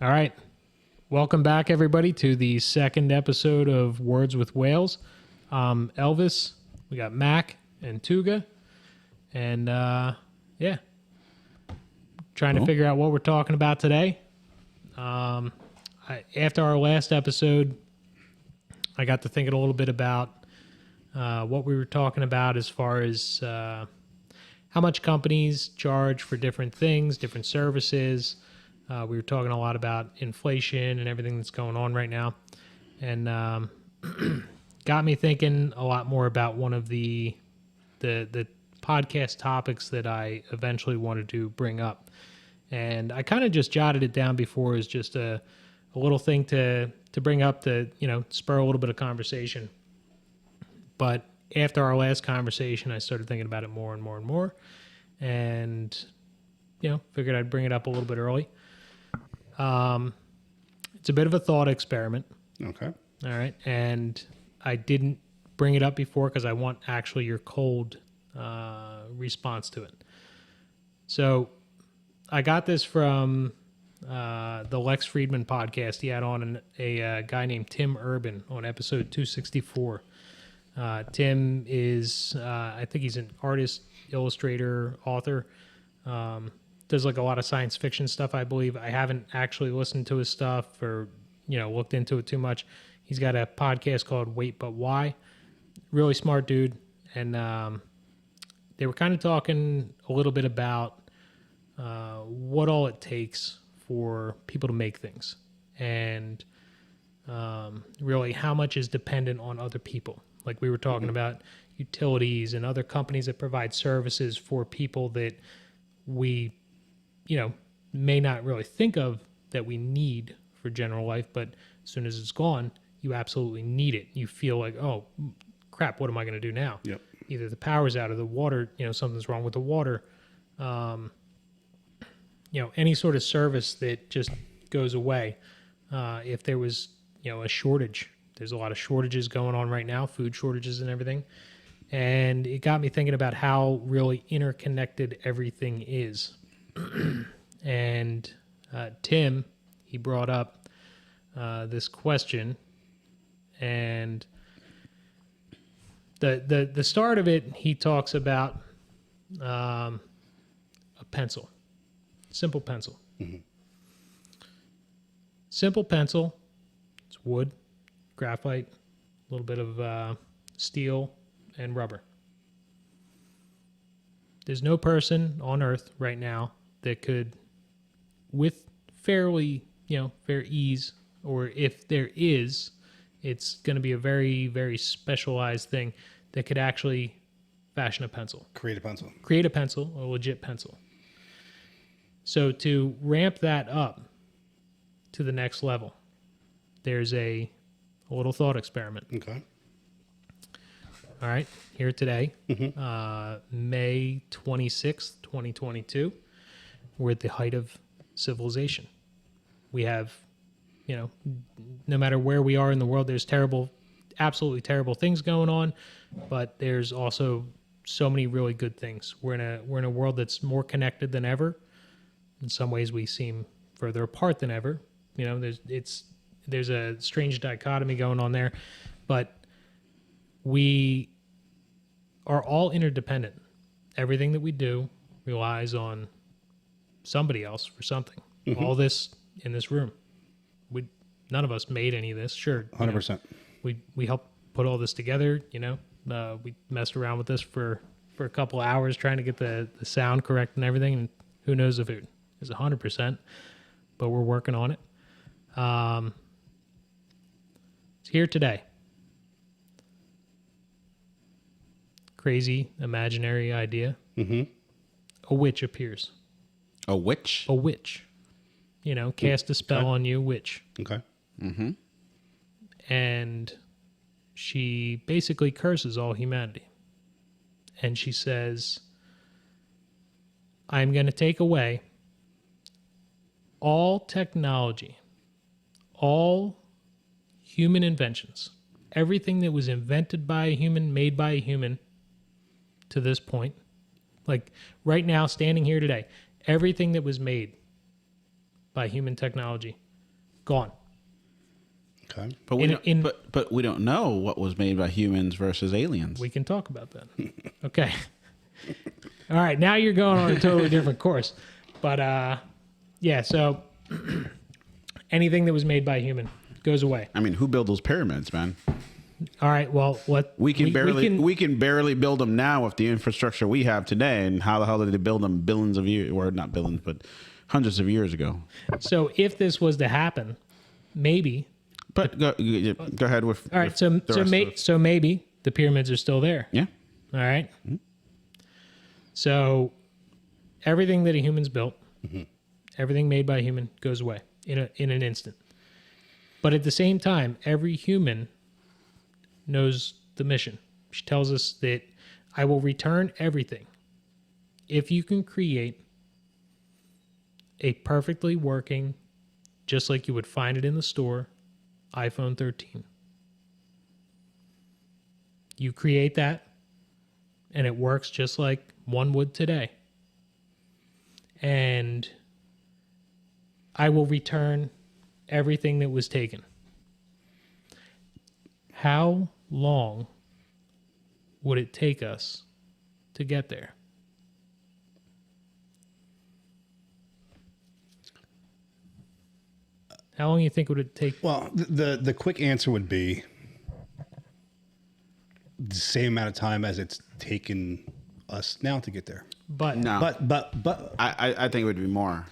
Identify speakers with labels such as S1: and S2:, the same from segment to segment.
S1: All right. Welcome back, everybody, to the second episode of Words with Whales. Elvis, we got Mac and Tuga, and trying to figure out what we're talking about today. After our last episode, I got to thinking a little bit about what we were talking about as far as how much companies charge for different things, different services. We were talking a lot about inflation and everything that's going on right now. And got me thinking a lot more about one of the podcast topics that I eventually wanted to bring up. And I kind of just jotted it down before as just a little thing to bring up to, spur a little bit of conversation. But after our last conversation, I started thinking about it more and more and more. And, figured I'd bring it up a little bit early. It's a bit of a thought experiment.
S2: Okay.
S1: All right. And I didn't bring it up before because I want actually your cold response to it. So I got this from the Lex Friedman podcast. He had on a guy named Tim Urban on episode 264. Tim is, I think he's an artist, illustrator, author. Does like a lot of science fiction stuff, I believe. I haven't actually listened to his stuff or, looked into it too much. He's got a podcast called Wait But Why. Really smart dude. And they were kind of talking a little bit about what all it takes for people to make things. And really how much is dependent on other people. Like we were talking about utilities and other companies that provide services for people that we may not really think of that we need for general life, but as soon as it's gone, you absolutely need it. You feel like, oh, crap, what am I going to do now?
S2: Yep.
S1: Either the power's out of the water, something's wrong with the water. Any sort of service that just goes away. If there was, a shortage, there's a lot of shortages going on right now, food shortages and everything. And it got me thinking about how really interconnected everything is. And Tim, he brought up this question, and the start of it, he talks about a pencil, simple pencil. Mm-hmm. Simple pencil, it's wood, graphite, a little bit of steel, and rubber. There's no person on Earth right now that could, with fairly, fair ease, or if there is, it's going to be a very, very specialized thing that could actually fashion a pencil.
S2: Create a pencil.
S1: Create a pencil, a legit pencil. So to ramp that up to the next level, there's a little thought experiment.
S2: Okay.
S1: All right, here today, May 26th, 2022. We're at the height of civilization. We have, no matter where we are in the world, there's absolutely terrible things going on, but there's also so many really good things. We're in a world that's more connected than ever. In some ways, we seem further apart than ever. There's a strange dichotomy going on there, but we are all interdependent. Everything that we do relies on somebody else for something. Mm-hmm. All this in this room, none of us made any of this. Sure,
S2: 100%.
S1: We helped put all this together. We messed around with this for a couple of hours trying to get the sound correct and everything. And who knows if it is 100%, but we're working on it. It's here today. Crazy imaginary idea. Mm-hmm. A witch appears.
S3: A witch?
S1: A witch. Cast a spell on you, witch.
S2: Okay.
S3: Mm-hmm.
S1: And she basically curses all humanity. And she says, I'm going to take away all technology, all human inventions, everything that was invented by a human, made by a human to this point. Like right now, standing here today, everything that was made by human technology Gone.
S2: Okay.
S3: But but we don't know what was made by humans versus aliens.
S1: We can talk about that. Okay. All right. Now you're going on a totally different course. But yeah, so anything that was made by a human goes away.
S3: I mean, who built those pyramids, man?
S1: All right. Well,
S3: We can barely build them now with the infrastructure we have today. And how the hell did they build them billions of years, or not billions, but hundreds of years ago?
S1: So if this was to happen, maybe.
S3: But go ahead with.
S1: All right. So maybe the pyramids are still there.
S3: Yeah.
S1: All right. Mm-hmm. So everything that a human's built, everything made by a human goes away in an instant. But at the same time, every human knows the mission. She tells us that I will return everything if you can create a perfectly working, just like you would find it in the store, iPhone 13. You create that, and it works just like one would today. And I will return everything that was taken. How long would it take us to get there? How long do you think would it take?
S2: Well, the quick answer would be the same amount of time as it's taken us now to get there.
S1: But
S3: No.
S2: But
S3: I think it would be more.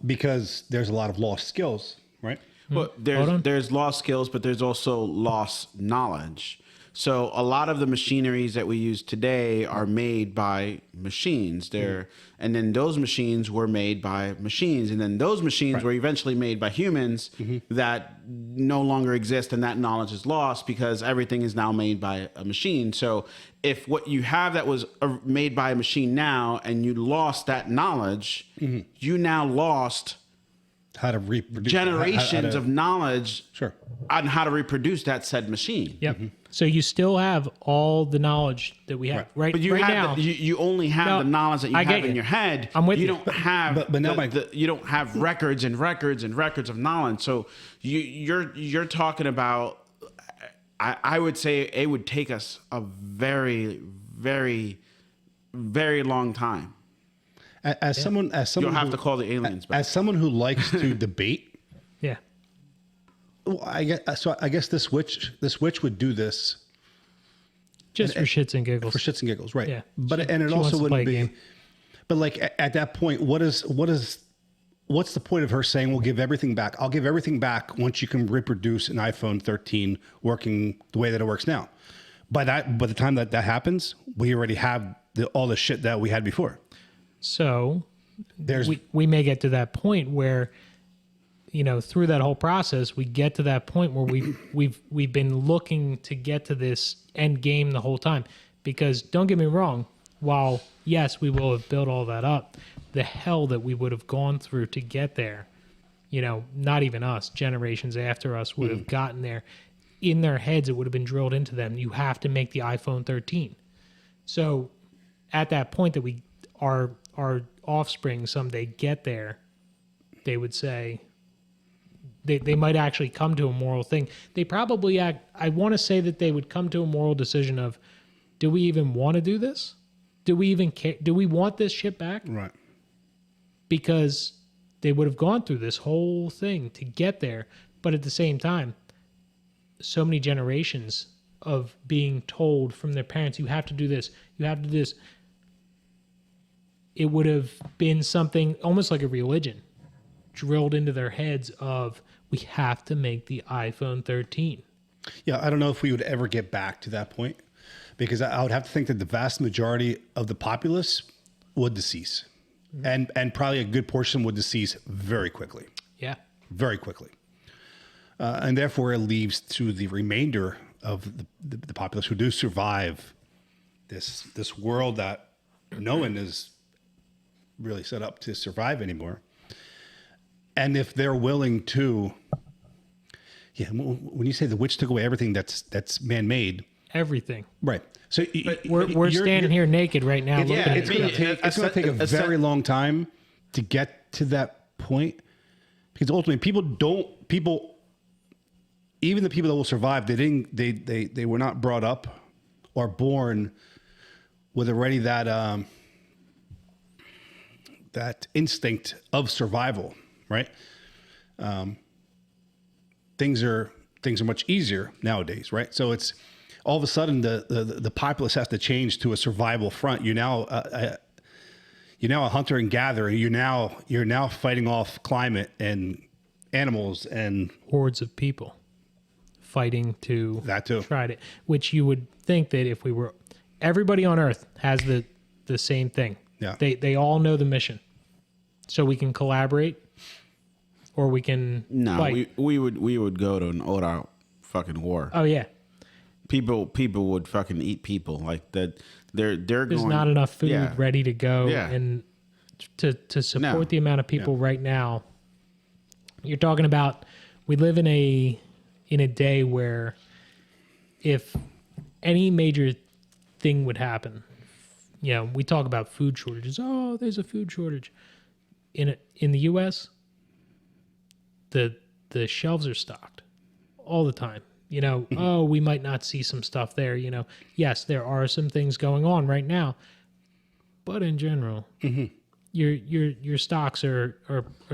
S2: because there's a lot of lost skills, right?
S3: Well, there's lost skills, but there's also lost knowledge. So a lot of the machineries that we use today are made by machines. And then those machines were made by machines, and then those machines were eventually made by humans that no longer exist, and that knowledge is lost because everything is now made by a machine. So if what you have that was made by a machine now, and you lost that knowledge, you now lost
S2: How to reproduce
S3: generations of knowledge
S2: Sure.
S3: on how to reproduce that said machine.
S1: Yep. So you still have all the knowledge that we have right,
S3: But you
S1: right
S3: have
S1: now.
S3: You only have the knowledge that you have in your head.
S1: I'm with
S3: you.
S1: you.
S3: Don't have
S2: But now
S3: you don't have records and records and records of knowledge. So you're talking about. I would say it would take us a very, very, very long time.
S2: As someone
S3: You'll have
S2: who,
S3: to call the aliens back.
S2: as someone who likes to debate,
S1: Yeah.
S2: well, I guess the Switch would do this
S1: Just for shits and giggles.
S2: for shits and giggles, right?
S1: Yeah.
S2: But
S1: She
S2: and it
S1: wants
S2: also
S1: to
S2: wouldn't
S1: play a
S2: be.
S1: game.
S2: But like at that point, what's the point of her saying we'll give everything back? I'll give everything back once you can reproduce an iPhone 13 working the way that it works now. By the time that happens, we already have all the shit that we had before.
S1: So
S2: There's
S1: we may get to that point where, through that whole process, we get to that point where we've been looking to get to this end game the whole time. Because don't get me wrong, while yes, we will have built all that up, the hell that we would have gone through to get there, not even us, generations after us would have gotten there. In their heads, it would have been drilled into them. You have to make the iPhone 13. So at that point that our offspring someday get there, they would say they might actually come to a moral thing. They probably I want to say that they would come to a moral decision of, do we even want to do this? Do we even care? Do we want this shit back?
S2: right.
S1: Because they would have gone through this whole thing to get there. But at the same time, so many generations of being told from their parents, you have to do this, you have to do this. It would have been something almost like a religion drilled into their heads of, we have to make the iPhone 13.
S2: Yeah, I don't know if we would ever get back to that point, because I would have to think that the vast majority of the populace would decease, and probably a good portion would decease very quickly,
S1: Yeah.
S2: very quickly, and therefore it leaves to the remainder of the populace who do survive this world that no one is really set up to survive anymore. And if they're willing to, when you say the witch took away everything that's man-made,
S1: Everything.
S2: right? So
S1: We're standing here naked right now. looking at
S2: it's
S1: it.
S2: going to take a very long time to get to that point. Because ultimately, people, even the people that will survive, they were not brought up or born with already that instinct of survival, right? Things are much easier nowadays, right? So it's all of a sudden the populace has to change to a survival front. You're now a hunter and gatherer. You're now fighting off climate and animals and
S1: Hordes of people fighting to
S2: that too.
S1: try to, which you would think that if we were, everybody on Earth has the same thing.
S2: Yeah.
S1: They all know the mission, so we can collaborate, or we can
S3: No,
S1: fight.
S3: we would go to an all-out fucking war.
S1: Oh yeah,
S3: People would fucking eat people like that. They're
S1: there's
S3: going,
S1: not enough food
S3: Yeah.
S1: ready to go,
S3: Yeah.
S1: and to support
S3: No.
S1: the amount of people right now. You're talking about, we live in a day where if any major thing would happen, we talk about food shortages. Oh, there's a food shortage in the U.S. The shelves are stocked all the time. Oh, we might not see some stuff there. Yes, there are some things going on right now, but in general, your stocks are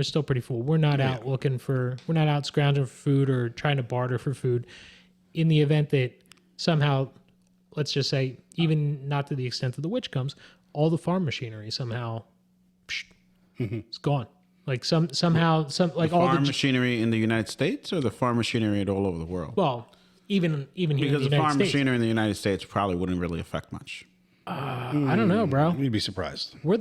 S1: still pretty full. We're not out we're not out scrounging for food or trying to barter for food. In the event that somehow, let's just say, even not to the extent that the witch comes, all the farm machinery somehow it's gone. Like somehow like all
S3: farm
S1: the
S3: machinery in the United States or the farm machinery all over the world.
S1: well, even here in
S3: Because
S1: the
S3: the
S1: United
S3: farm
S1: States.
S3: machinery in the United States probably wouldn't really affect much.
S1: I don't know, bro.
S2: You'd be surprised.
S1: We're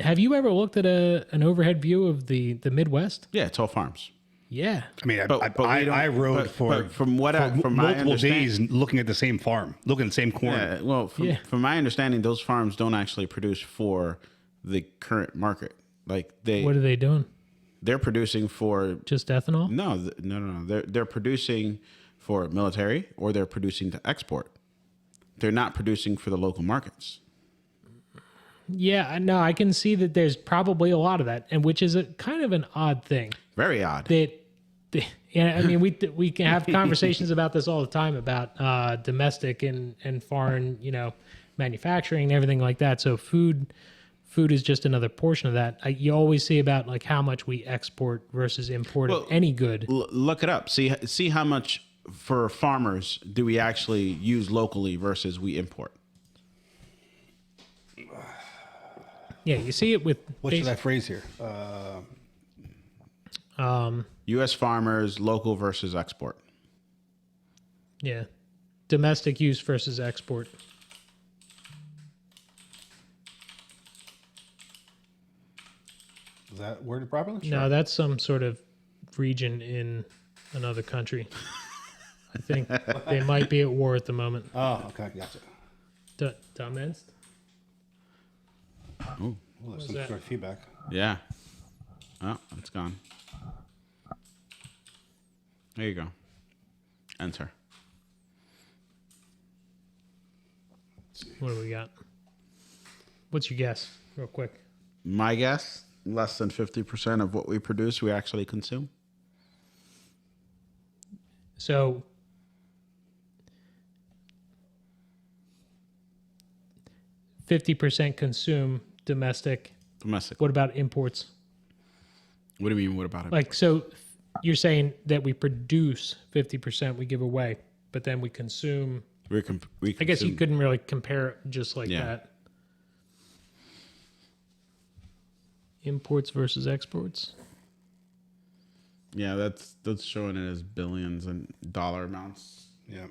S1: have you ever looked at an overhead view of the Midwest?
S3: Yeah, it's all farms.
S1: Yeah.
S2: I mean,
S3: But we
S2: I
S3: don't-
S2: rode
S3: but-
S2: for
S3: but from what
S2: for
S3: I- from my
S2: multiple
S3: understand-
S2: days looking at the same farm, looking at the same corn.
S3: Yeah, well,
S1: Yeah.
S3: from my understanding, those farms don't actually produce for the current market. Like
S1: What are they doing?
S3: they're producing for
S1: Just ethanol?
S3: no. They're producing for military or they're producing to export. They're not producing for the local markets.
S1: Yeah, no, I can see that there's probably a lot of that, and which is a kind of an odd thing.
S3: Very odd.
S1: Yeah, I mean, we can have conversations about this all the time about domestic and foreign, manufacturing and everything like that. So food is just another portion of that. You always see about like how much we export versus import of any good.
S3: Look it up. See how much for farmers do we actually use locally versus we import.
S1: Yeah, you see it with
S2: What should I phrase here?
S3: U.S. farmers, local versus export.
S1: yeah, domestic use versus export.
S2: Is that worded properly?
S1: No, that's some sort of region in another country. I think they might be at war at the moment.
S2: Oh, okay, gotcha.
S1: Dumbass.
S2: Oh, there's some
S1: that?
S2: sort of feedback.
S3: Yeah. Oh, it's gone. There you go. Enter.
S1: What do we got? What's your guess, real quick?
S3: My guess, less than 50% of what we produce, we actually consume.
S1: So, %50 consume domestic.
S3: Domestic.
S1: What about imports?
S3: What do you mean? What about it?
S1: Like, so you're saying that we produce 50%, we give away, but then we consume.
S3: we
S1: I guess you
S3: consume-
S1: couldn't really compare it just like
S3: Yeah.
S1: that. Imports versus exports.
S3: Yeah, that's showing it as billions and dollar amounts.
S2: Yeah.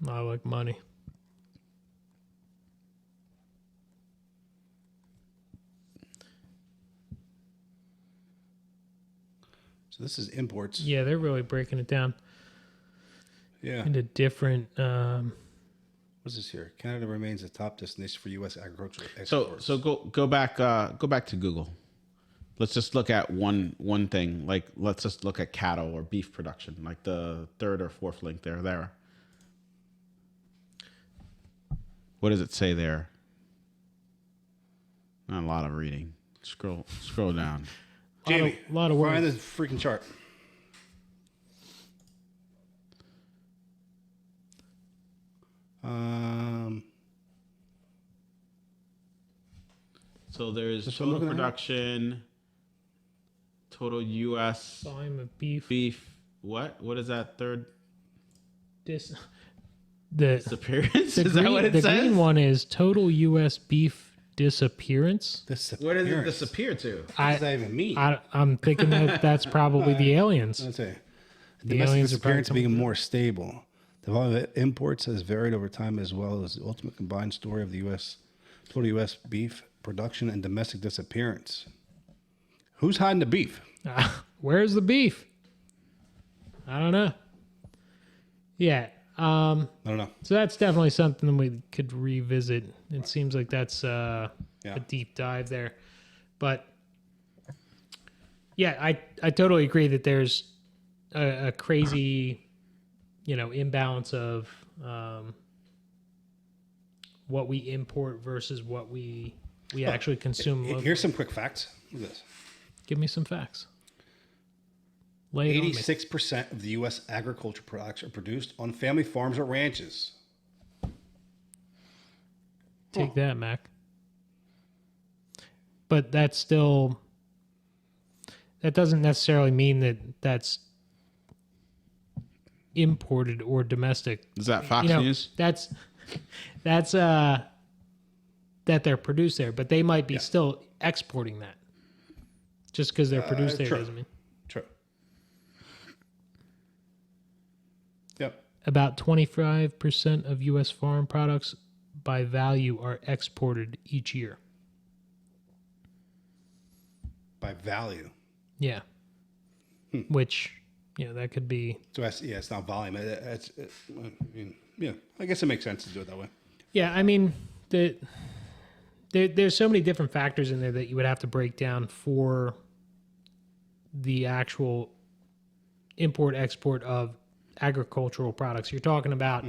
S1: I like money.
S2: So this is imports.
S1: Yeah, they're really breaking it down
S2: Yeah.
S1: into different.
S2: What's this here? Canada remains a top destination for U.S. agricultural
S3: So
S2: exports.
S3: so go back to Google. Let's just look at one thing. Like let's just look at cattle or beef production, like the third or fourth link there. What does it say there? Not a lot of reading. Scroll down.
S2: Jamie,
S1: a lot of
S2: find
S1: words.
S2: the freaking chart.
S3: So there's
S2: That's what I'm
S3: total
S2: looking at.
S3: production, total U.S.
S1: Volume of beef.
S3: beef. What is that third
S1: The
S3: disappearance?
S1: the
S3: Is
S1: green,
S3: that what it
S1: the
S3: says?
S1: green one is total U.S. beef disappearance.
S3: What does it disappear to?
S2: What does that even mean?
S1: I'm thinking that that's probably the aliens.
S2: Let's say
S1: The
S2: domestic
S1: aliens are probably
S2: disappearance
S1: coming
S2: being more stable. The volume of imports has varied over time, as well as the ultimate combined story of the U.S. total U.S. beef production and domestic disappearance. Who's hiding the beef?
S1: Where's the beef? I don't know. Yeah.
S2: I don't know.
S1: So that's definitely something we could revisit. It seems like that's a deep dive there. But yeah, I totally agree that there's a crazy, imbalance of what we import versus what we actually consume.
S2: Here's some quick facts. Look at this.
S1: Give me some facts. Lay it on me.
S2: 86% of the U.S. agriculture products are produced on family farms or ranches.
S1: Take that, Mac. But that doesn't necessarily mean that that's imported or domestic.
S3: Is that Fox News?
S1: That's that they're produced there, but they might be still exporting that. Just because they're produced there
S2: true.
S1: doesn't mean.
S2: True. Yep.
S1: About 25% of U.S. farm products by value are exported each year.
S2: By value.
S1: Yeah. Which, that could be.
S2: So it's not volume. I mean, yeah, I guess it makes sense to do it that way.
S1: Yeah, I mean, there's so many different factors in there that you would have to break down for the actual import-export of agricultural products. You're talking about,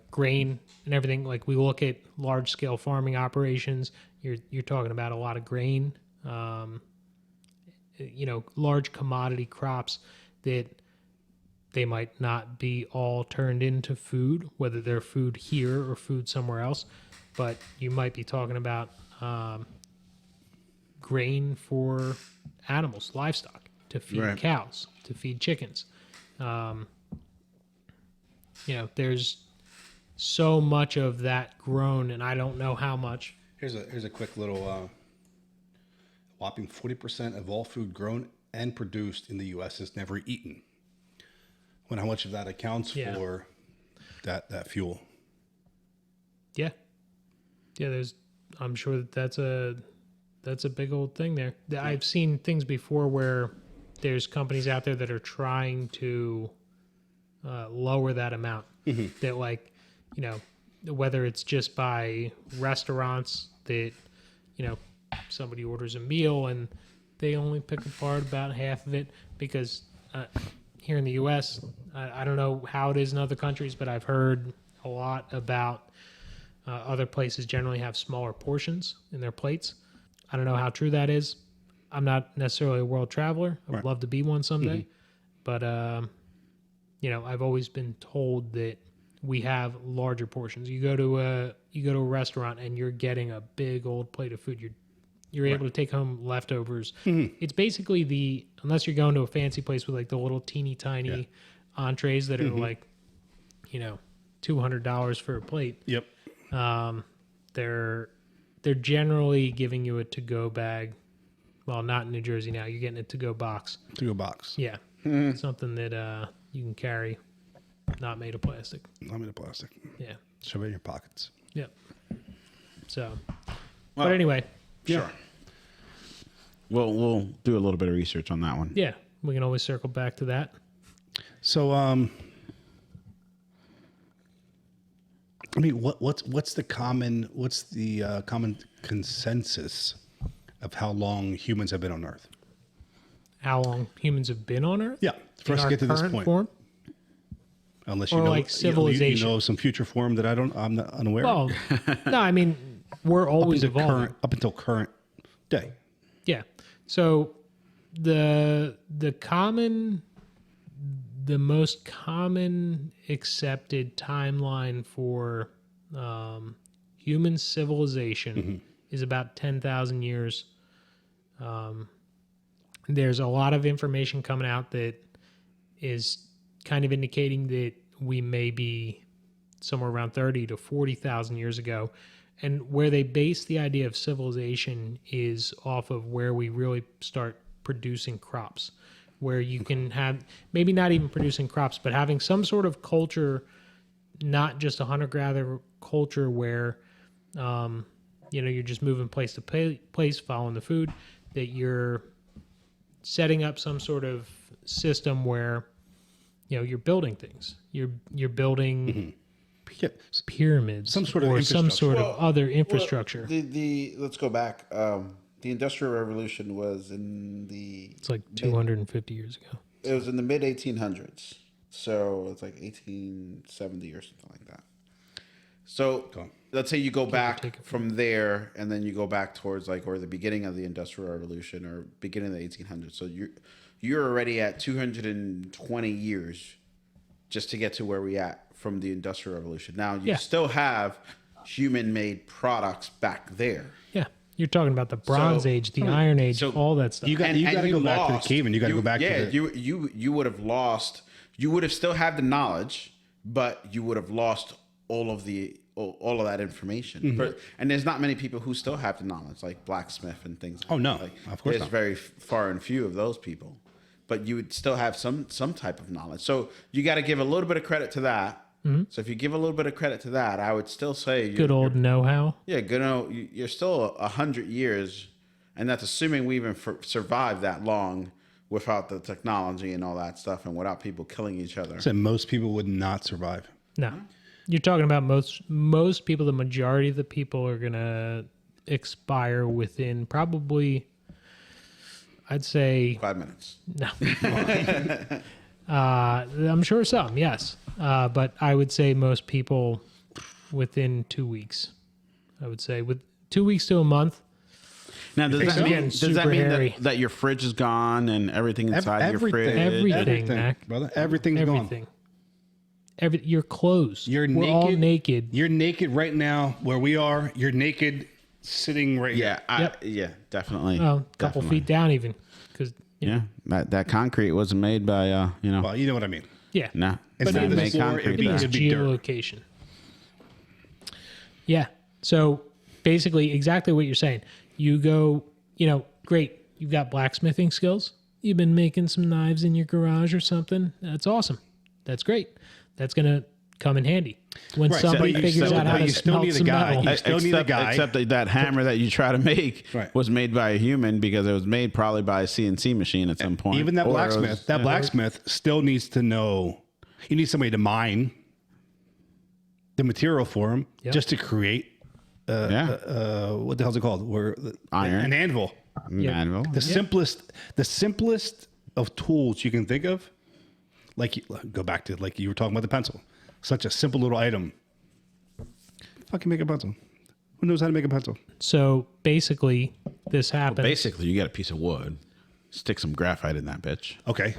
S1: grain and everything. Like we look at large-scale farming operations, you're talking about a lot of grain, large commodity crops that they might not be all turned into food, whether they're food here or food somewhere else. But you might be talking about grain for animals, livestock, to feed cows, to feed chickens. There's so much of that grown, and I don't know how much.
S2: Here's a quick little whopping 40% of all food grown and produced in the U.S. is never eaten. How much of that accounts for that fuel?
S1: Yeah. I'm sure that's a big old thing there. I've seen things before where there's companies out there that are trying to lower that amount. That whether it's just by restaurants that, somebody orders a meal and they only pick apart about half of it because here in the U.S., I don't know how it is in other countries, but I've heard a lot about other places generally have smaller portions in their plates. I don't know how true that is. I'm not necessarily a world traveler. I would love to be one someday. But, I've always been told that we have larger portions. You go to a restaurant and you're getting a big old plate of food. You're able to take home leftovers. It's basically unless you're going to a fancy place with like the little teeny tiny entrees that are like, $200 for a plate.
S2: Yep.
S1: They're generally giving you a to-go bag. Well, not in New Jersey now. You're getting a to-go box.
S2: To-go box.
S1: Yeah. Something that you can carry, not made of plastic.
S2: Not made of plastic.
S1: Yeah.
S2: Shove it in your pockets.
S1: Yep. So, but anyway.
S3: Sure. We'll do a little bit of research on that one.
S1: Yeah. We can always circle back to that.
S2: So, what's the common consensus of how long humans have been on Earth?
S1: How long humans have been on Earth?
S2: Yeah, for us
S1: In
S2: to
S1: our
S2: get to this
S1: current
S2: point.
S1: form?
S2: Unless
S1: Or like civilization.
S2: you know some future form that I'm not unaware of.
S1: Well, no, I mean, we're always evolving.
S2: Up until current day.
S1: Yeah. So the most common accepted timeline for human civilization is about 10,000 years. There's a lot of information coming out that is kind of indicating that we may be somewhere around 30 to 40,000 years ago. And where they base the idea of civilization is off of where we really start producing crops, where you can have, maybe not even producing crops, but having some sort of culture, not just a hunter-gatherer culture where, you're just moving place to place, following the food, that you're setting up some sort of system where, you're building things. You're building
S2: Yeah.
S1: pyramids,
S2: Some sort of
S1: or some
S2: infrastructure.
S1: sort of other infrastructure.
S4: The let's go back. The Industrial Revolution was in the
S1: It's like 250 years ago.
S4: it was in the mid 1800s. So it's like 1870 or something like that. So let's say you go back from there, and then you go back towards or the beginning of the Industrial Revolution or beginning of the 1800s. So you're already at 220 years just to get to where we at from the Industrial Revolution. Now you
S1: Yeah.
S4: still have human-made products back there.
S1: Yeah. You're talking about the Bronze
S4: So-
S1: Age, the Iron Age,
S4: so
S1: all that stuff.
S2: You got to go back to the cave, and you got to go back
S4: yeah,
S2: to the,
S4: you would have lost. You would have still had the knowledge, but you would have lost all of that information.
S2: Mm-hmm.
S4: And there's not many people who still have the knowledge, like blacksmith and things.
S2: Oh, no.
S4: Like,
S2: Of course
S4: there's
S2: not.
S4: very far and few of those people, but you would still have some type of knowledge. So you got to give a little bit of credit to that. So if you give a little bit of credit to that, I would still say
S1: Good old know-how.
S4: yeah, good. You're still 100 years, and that's assuming we even survived that long without the technology and all that stuff, and without people killing each other.
S2: said most people would not survive.
S1: No. You're talking about most people, the majority of the people are going to expire within probably, I'd say,
S4: 5 minutes.
S1: no. I'm sure some, yes. But I would say most people within 2 weeks. I would say with 2 weeks to a month.
S3: Now, does
S1: think
S3: that
S1: so?
S3: mean,
S1: Getting
S3: does that
S1: super
S3: mean
S1: hairy.
S3: that your fridge is gone and everything inside your fridge?
S1: Everything, Mac.
S2: brother. Everything's gone.
S1: Everything. Your clothes.
S2: You're
S1: We're
S2: naked.
S1: all naked.
S2: You're naked right now where we are. You're naked sitting right
S3: Yeah,
S2: here.
S3: yeah, definitely.
S1: Oh, a couple
S3: Definitely.
S1: feet down even. Because,
S3: Yeah, that concrete wasn't made by
S2: Well, you know what I mean.
S1: yeah.
S3: nah,
S2: It's
S3: it's
S2: not
S3: not
S2: the
S3: made
S2: floor,
S3: concrete.
S2: it'd be-
S1: It is
S2: it'd be dirt.
S1: geolocation. Yeah. So basically, exactly what you're saying. You go, great. You've got blacksmithing skills. You've been making some knives in your garage or something. That's awesome. That's great. That's going to come in handy when
S2: Right,
S1: somebody
S2: but you
S1: figures
S2: still-
S1: out how
S2: but
S1: to
S2: you still
S1: smelt
S2: need a
S1: some
S2: guy.
S1: metal.
S2: You still need a guy.
S3: Except that hammer that you try to make
S2: Right.
S3: was made by a human because it was made probably by a CNC machine at some point.
S2: Even that
S3: Or it was-
S2: blacksmith, blacksmith still needs to know. You need somebody to mine the material for him
S1: Yep.
S2: just to create.
S3: yeah,
S2: What the hell's it called?
S3: Iron.
S2: An anvil.
S3: manual.
S2: The simplest of tools you can think of. Go back to like you were talking about the pencil. Such a simple little item. Fucking make a pencil. Who knows how to make a pencil?
S1: So basically, this happens.
S3: Basically, you get a piece of wood, stick some graphite in that bitch.
S2: Okay.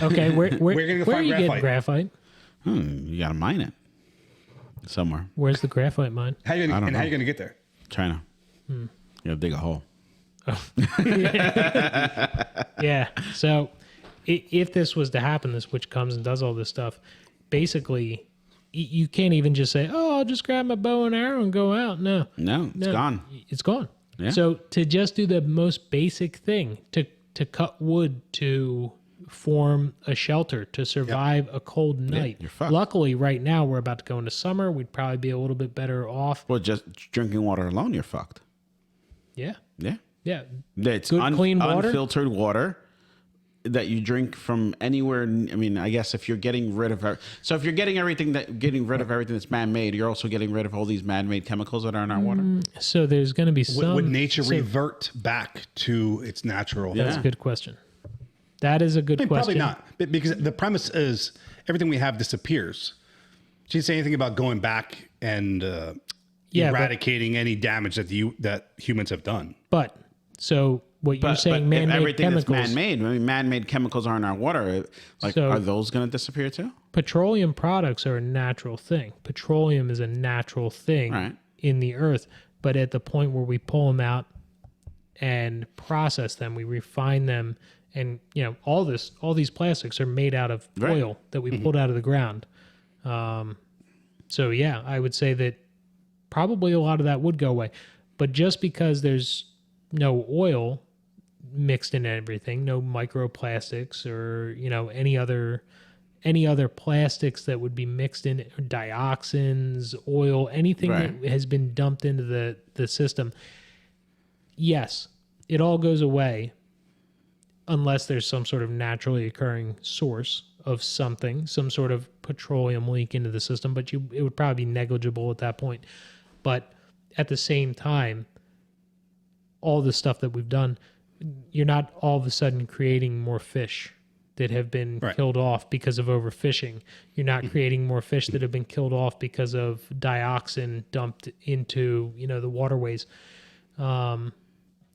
S1: Okay, where
S2: We're gonna
S1: where are
S2: find
S1: you getting
S2: graphite.
S1: graphite?
S3: You gotta mine it somewhere.
S1: Where's the graphite mine?
S2: How you gonna,
S3: don't
S2: and how
S3: know.
S2: you gonna get there?
S3: China. You gotta dig a hole.
S1: Yeah. So if this was to happen, this witch comes and does all this stuff, basically, you can't even just say, "Oh, I'll just grab my bow and arrow and go out." No,
S3: No, it's
S1: no,
S3: gone.
S1: It's gone.
S3: Yeah.
S1: So to just do the most basic thing, to cut wood, to form a shelter, to survive a cold night.
S3: you're fucked.
S1: Luckily, right now we're about to go into summer. We'd probably be a little bit better off.
S3: Well, just drinking water alone, you're fucked.
S1: Yeah.
S3: Yeah.
S1: Yeah.
S3: It's
S1: Good, clean water?
S3: unfiltered water that you drink from anywhere. I mean, I guess if you're getting rid of if you're getting rid of everything that's man-made, you're also getting rid of all these man-made chemicals that are in our water.
S1: So there's going to be some.
S2: Would nature
S1: so
S2: revert back to its natural?
S1: That's a good question. That is a good
S2: Probably
S1: question.
S2: not, because the premise is everything we have disappears. She didn't say anything about going back and
S1: Yeah, but-
S2: eradicating any damage that humans have done.
S1: But so what you're
S3: But
S1: saying,
S3: if
S1: man-made
S3: everything
S1: chemicals.
S3: that's man-made, I mean, man-made chemicals are in our water. Like,
S1: So-
S3: are those going to disappear too?
S1: Petroleum products are a natural thing. Petroleum is a natural thing
S3: Right.
S1: in the earth, but at the point where we pull them out and process them, we refine them, and all these plastics are made out of
S3: Right.
S1: oil that we pulled out of the ground. So yeah, I would say that probably a lot of that would go away. But just because there's no oil mixed in everything, no microplastics or any other plastics that would be mixed in, dioxins, oil, anything
S3: Right.
S1: that has been dumped into the system, yes, it all goes away unless there's some sort of naturally occurring source of something, some sort of petroleum leak into the system, but it would probably be negligible at that point. But at the same time, all the stuff that we've done, you're not all of a sudden creating more fish that have been
S2: Right.
S1: killed off because of overfishing. You're not creating more fish that have been killed off because of dioxin dumped into the waterways.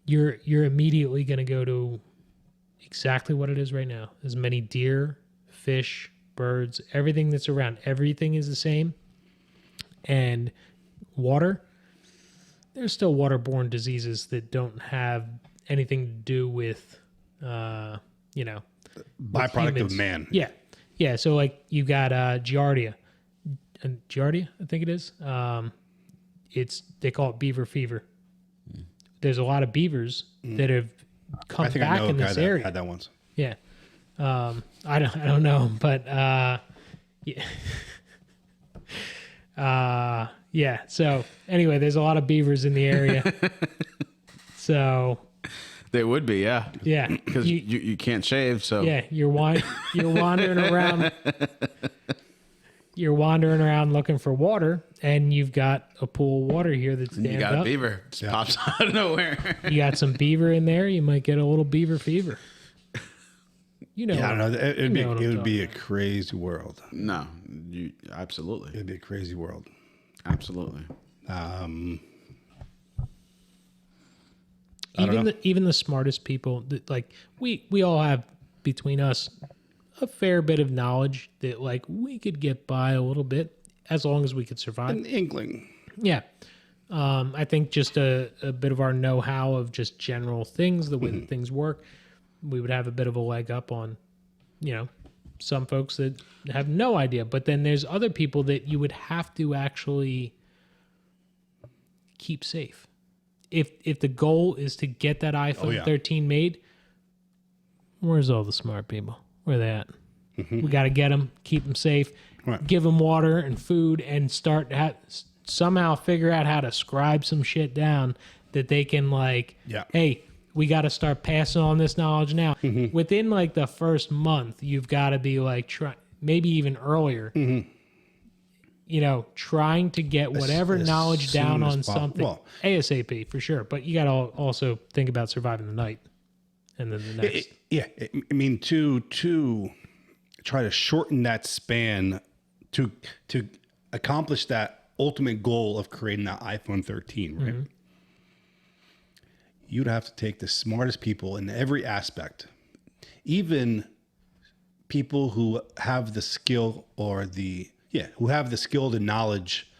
S1: You're immediately going to go to exactly what it is right now. As many deer, fish, birds, everything that's around, everything is the same. And water, there's still waterborne diseases that don't have anything to do with
S2: byproduct of
S1: humans.
S2: man.
S1: Yeah. So like you got Giardia. Giardia, I think it is. They call it beaver fever. There's a lot of beavers that have come
S2: I think I
S1: back
S2: know a
S1: in
S2: guy
S1: this
S2: that
S1: area.
S2: had that once.
S1: Yeah. I don't know, but yeah. Yeah. So anyway, there's a lot of beavers in the area. So
S3: They would be, yeah.
S1: yeah,
S3: Because you can't shave, so
S1: yeah, you're wandering around. You're wandering around looking for water, and you've got a pool of water here that's
S3: you
S1: dammed
S3: got a
S1: up.
S3: beaver just pops out of nowhere.
S1: You got some beaver in there. You might get a little beaver fever.
S2: Yeah, I don't know. It'd
S1: know what I'm
S2: be a crazy world.
S3: No, absolutely,
S2: It'd be a crazy world.
S3: absolutely.
S1: Even the smartest people, like we all have between us a fair bit of knowledge that like we could get by a little bit as long as we could survive.
S2: An inkling.
S1: Yeah. I think just a bit of our know-how of just general things, the way that things work, we would have a bit of a leg up on, some folks that have no idea. But then there's other people that you would have to actually keep safe. If the goal is to get that iPhone 13 made, where's all the smart people? Where are they at? We got to get them, keep them safe,
S2: Right.
S1: give them water and food, and somehow figure out how to scribe some shit down that they can
S2: Yeah.
S1: hey, we got to start passing on this knowledge now. Within like the first month, you've got to be like maybe even earlier. Trying to get whatever
S2: as
S1: knowledge
S2: soon
S1: down
S2: as
S1: on
S2: possible.
S1: something
S2: Well-
S1: ASAP for sure. But you got to also think about surviving the night, and then the next.
S2: I mean, to try to shorten that span to accomplish that ultimate goal of creating that iPhone 13, right? You'd have to take the smartest people in every aspect, even people who have the skill who have the skill and knowledge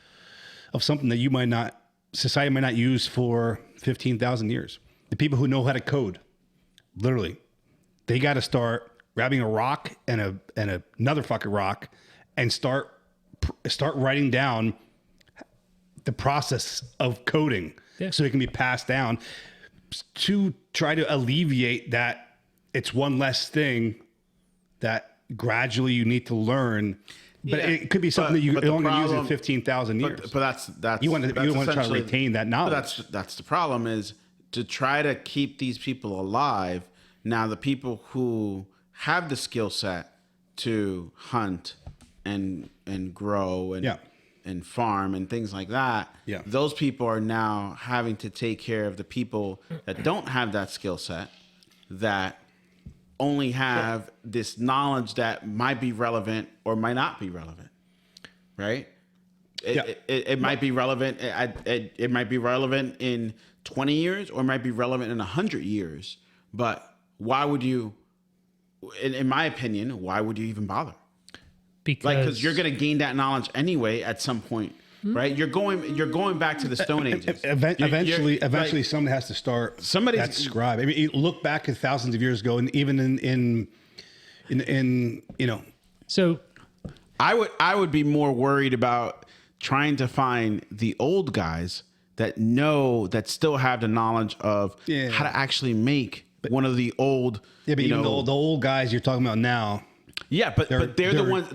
S2: of something that society might not use for 15,000 years. The people who know how to code, literally, they got to start grabbing a rock and another fucking rock and start writing down the process of coding so it can be passed down to try to alleviate that it's one less thing that gradually you need to learn. But it could be something that you only use in 15,000 years.
S3: But that's
S2: you want to try to
S3: essentially-
S2: retain that knowledge.
S3: But that's the problem, is to try to keep these people alive. Now, the people who have the skill set to hunt and grow and farm and things like that, those people are now having to take care of the people that don't have that skill set, that only have this knowledge that might be relevant or might not be relevant, right? It might be relevant. It might be relevant in 20 years, or it might be relevant in 100 years. But why would you? In my opinion, why would you even bother? Because you're going to gain that knowledge anyway at some point, right? You're going back to the Stone Ages.
S2: Eventually, someone has to start. That scribe. I mean, you look back at thousands of years ago, and even in
S1: So
S3: I would be more worried about trying to find the old guys that still have the knowledge of how to actually make one of the old.
S2: Yeah, but even the old guys you're talking about now.
S3: Yeah, but they're the ones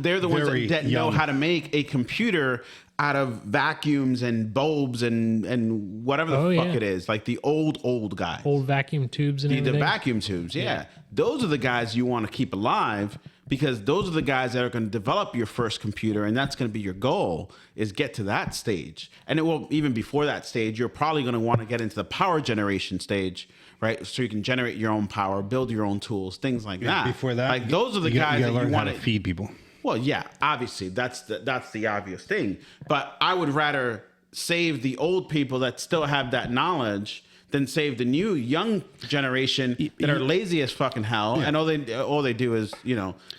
S3: that know how to make a computer out of vacuums and bulbs and whatever the fuck it is, like the old guys.
S1: Old vacuum tubes and everything.
S3: The vacuum tubes, yeah. Those are the guys you want to keep alive, because those are the guys that are going to develop your first computer, and that's going to be your goal, is get to that stage. And it will, even before that stage, you're probably going to want to get into the power generation stage, right? So you can generate your own power, build your own tools, things like that.
S2: Before that,
S3: like those are the guys that you want
S2: to feed people.
S3: Well, yeah, obviously that's the obvious thing. But I would rather save the old people that still have that knowledge than save the new young generation that are lazy as fucking hell, and all they do is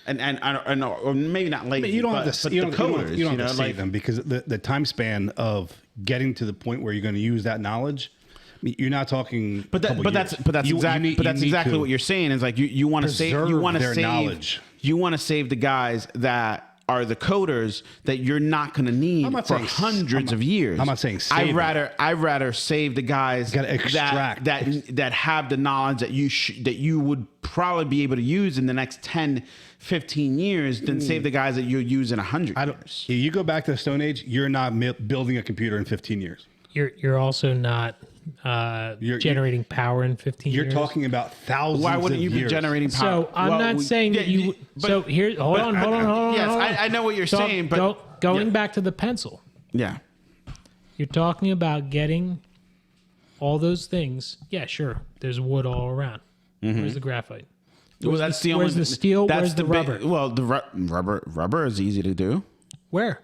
S3: and or maybe not lazy.
S2: But you don't have
S3: but
S2: to. You don't
S3: coders,
S2: have to save them, because the time span of getting to the point where you're going to use that knowledge. I mean, you're not talking.
S3: But that's exactly what you're saying. Is like you want to save. You want to save knowledge. You want to save the guys that are the coders that you're not going to need for hundreds of years.
S2: I'm not saying save.
S3: I'd rather save the guys that have the knowledge that you would probably be able to use in the next 10, 15 years than save the guys that you'll use in 100 years.
S2: You go back to the Stone Age, you're not building a computer in 15 years.
S1: You're also not generating power in 15 years.
S2: You're talking about thousands.
S3: Why wouldn't you be generating power?
S1: So I'm not saying that you. So here, hold on.
S3: Yes, I know what you're saying, but
S1: going back to the pencil.
S3: Yeah,
S1: you're talking about getting all those things. Yeah, sure. There's wood all around. Where's the graphite? Where's the steel? Where's the rubber?
S3: The rubber is easy to do.
S1: Where?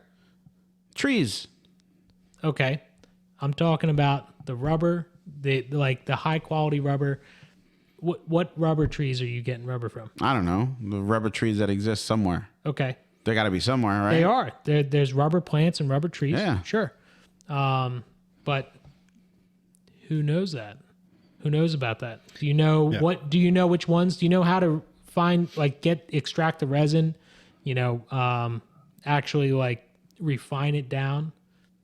S3: Trees.
S1: Okay, I'm talking about the rubber, the high quality rubber. What rubber trees are you getting rubber from?
S3: I don't know. The rubber trees that exist somewhere.
S1: Okay.
S3: They got to be somewhere, right?
S1: They are. There's rubber plants and rubber trees.
S3: Yeah.
S1: Sure. But who knows that? Who knows about that? Do you know do you know which ones? Do you know how to find, extract the resin, actually refine it down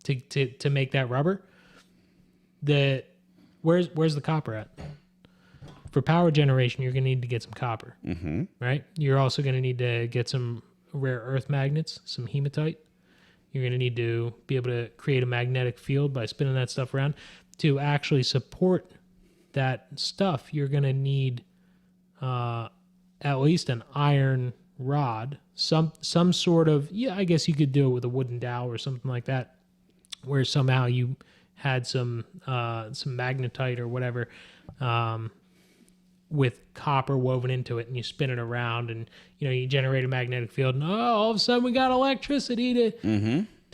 S1: to make that rubber? Where's the copper at? For power generation, you're going to need to get some copper, right? You're also going to need to get some rare earth magnets, some hematite. You're going to need to be able to create a magnetic field by spinning that stuff around. To actually support that stuff, you're going to need at least an iron rod, some sort of, I guess you could do it with a wooden dowel or something like that, where somehow you had some magnetite or whatever with copper woven into it, and you spin it around, and you generate a magnetic field, and all of a sudden we got electricity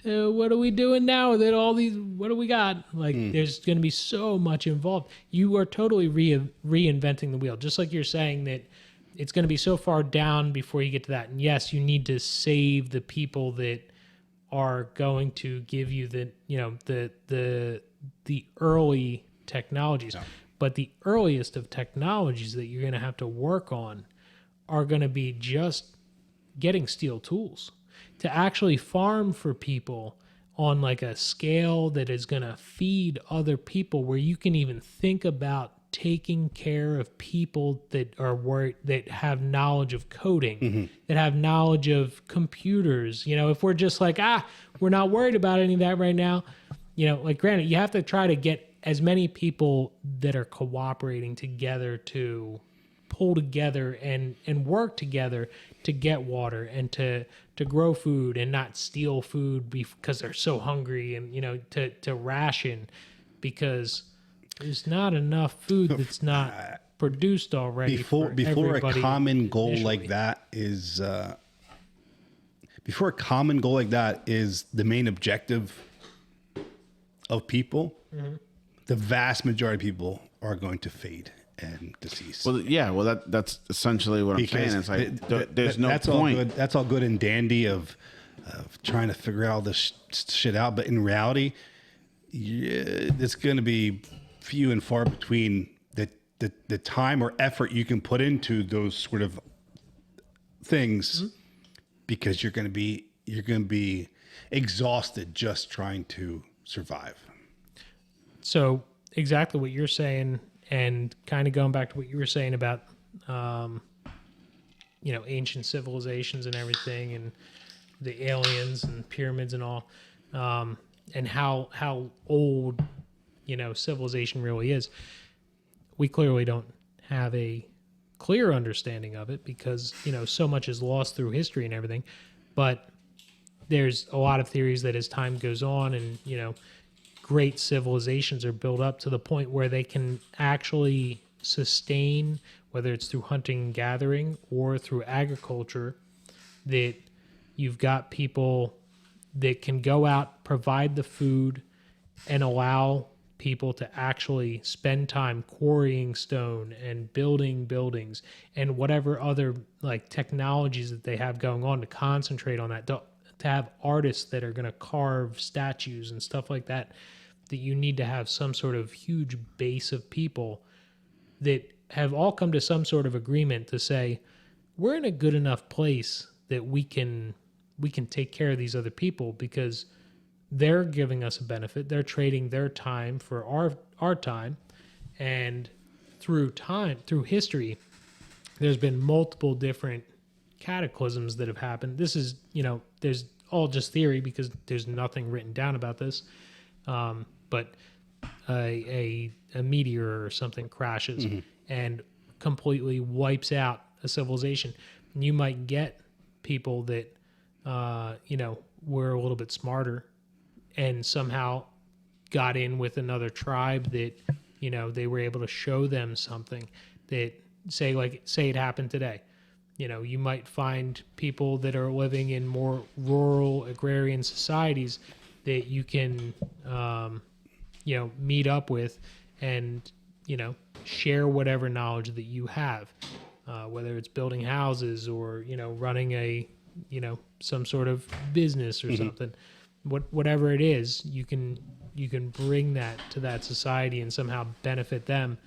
S1: to what are we doing now with it? All these, what do we got? There's going to be so much involved. You are totally reinventing the wheel, just like you're saying that it's going to be so far down before you get to that. And yes, you need to save the people that are going to give you the early technologies. No. But the earliest of technologies that you're going to have to work on are going to be just getting steel tools to actually farm for people on a scale that is going to feed other people, where you can even think about taking care of people that are that have knowledge of coding, that have knowledge of computers. If we're just we're not worried about any of that right now, granted, you have to try to get as many people that are cooperating together to pull together and work together to get water and to grow food and not steal food because they're so hungry, and to ration, because there's not enough food that's not produced already
S2: before a common goal like that is before a common goal like that is the main objective of people, the vast majority of people are going to fade and decease.
S3: Well, yeah. Well, that's essentially what I'm saying. It's like there's no
S2: that's
S3: point.
S2: all good. That's all good and dandy of trying to figure all this shit out, but in reality, it's going to be few and far between the time or effort you can put into those sort of things, because you're going to be exhausted just trying to survive.
S1: So exactly what you're saying, and kind of going back to what you were saying about, ancient civilizations and everything, and the aliens and pyramids and all, and how old, civilization really is. We clearly don't have a clear understanding of it because, so much is lost through history and everything. But there's a lot of theories that as time goes on and, great civilizations are built up to the point where they can actually sustain, whether it's through hunting and gathering or through agriculture, that you've got people that can go out, provide the food, and allow people to actually spend time quarrying stone and building buildings and whatever other like technologies that they have going on to concentrate on that, to have artists that are going to carve statues and stuff like that, that you need to have some sort of huge base of people that have all come to some sort of agreement to say, we're in a good enough place that we can take care of these other people because they're giving us a benefit. They're trading their time for our time. And through history, there's been multiple different cataclysms that have happened. This is, there's all just theory because there's nothing written down about this. But a meteor or something crashes and completely wipes out a civilization. And you might get people that, were a little bit smarter and somehow got in with another tribe that, they were able to show them something that say it happened today. You might find people that are living in more rural agrarian societies that you can, meet up with and, share whatever knowledge that you have, whether it's building houses or, running a, some sort of business or something. Whatever it is, you can bring that to that society and somehow benefit them,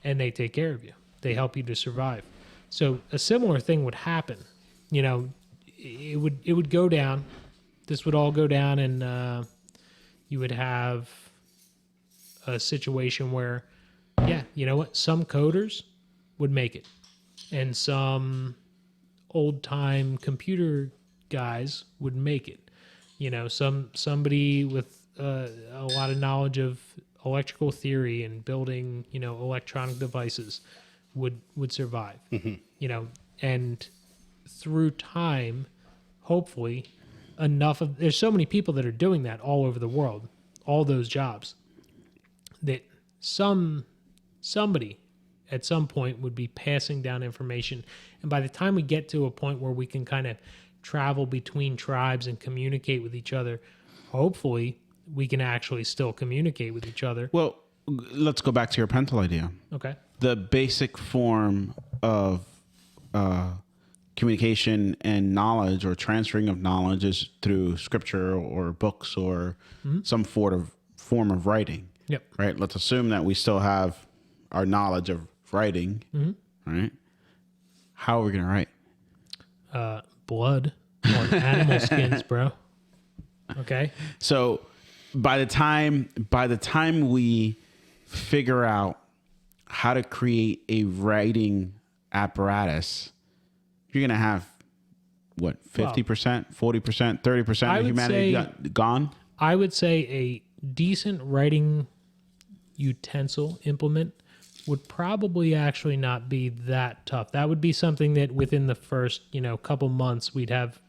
S1: and they take care of you. They help you to survive. So a similar thing would happen. It would go down. This would all go down, and you would have a situation where, some coders would make it, and some old-time computer guys would make it. Somebody with a lot of knowledge of electrical theory and building, electronic devices would survive. And through time, hopefully, there's so many people that are doing that all over the world, all those jobs, that somebody at some point would be passing down information. And by the time we get to a point where we can kind of travel between tribes and communicate with each other, hopefully we can actually still communicate with each other.
S3: Well, let's go back to your Pentel idea.
S1: Okay.
S3: The basic form of communication and knowledge or transferring of knowledge is through scripture or books or some form of writing.
S1: Yep.
S3: Right. Let's assume that we still have our knowledge of writing. Right. How are we going to write?
S1: Blood on animal skins, bro. Okay.
S3: So by the time we figure out how to create a writing apparatus, you're gonna have what, 50%, 40%, 30% of humanity gone.
S1: I would say a decent writing utensil implement would probably actually not be that tough. That would be something that within the first, couple months we'd have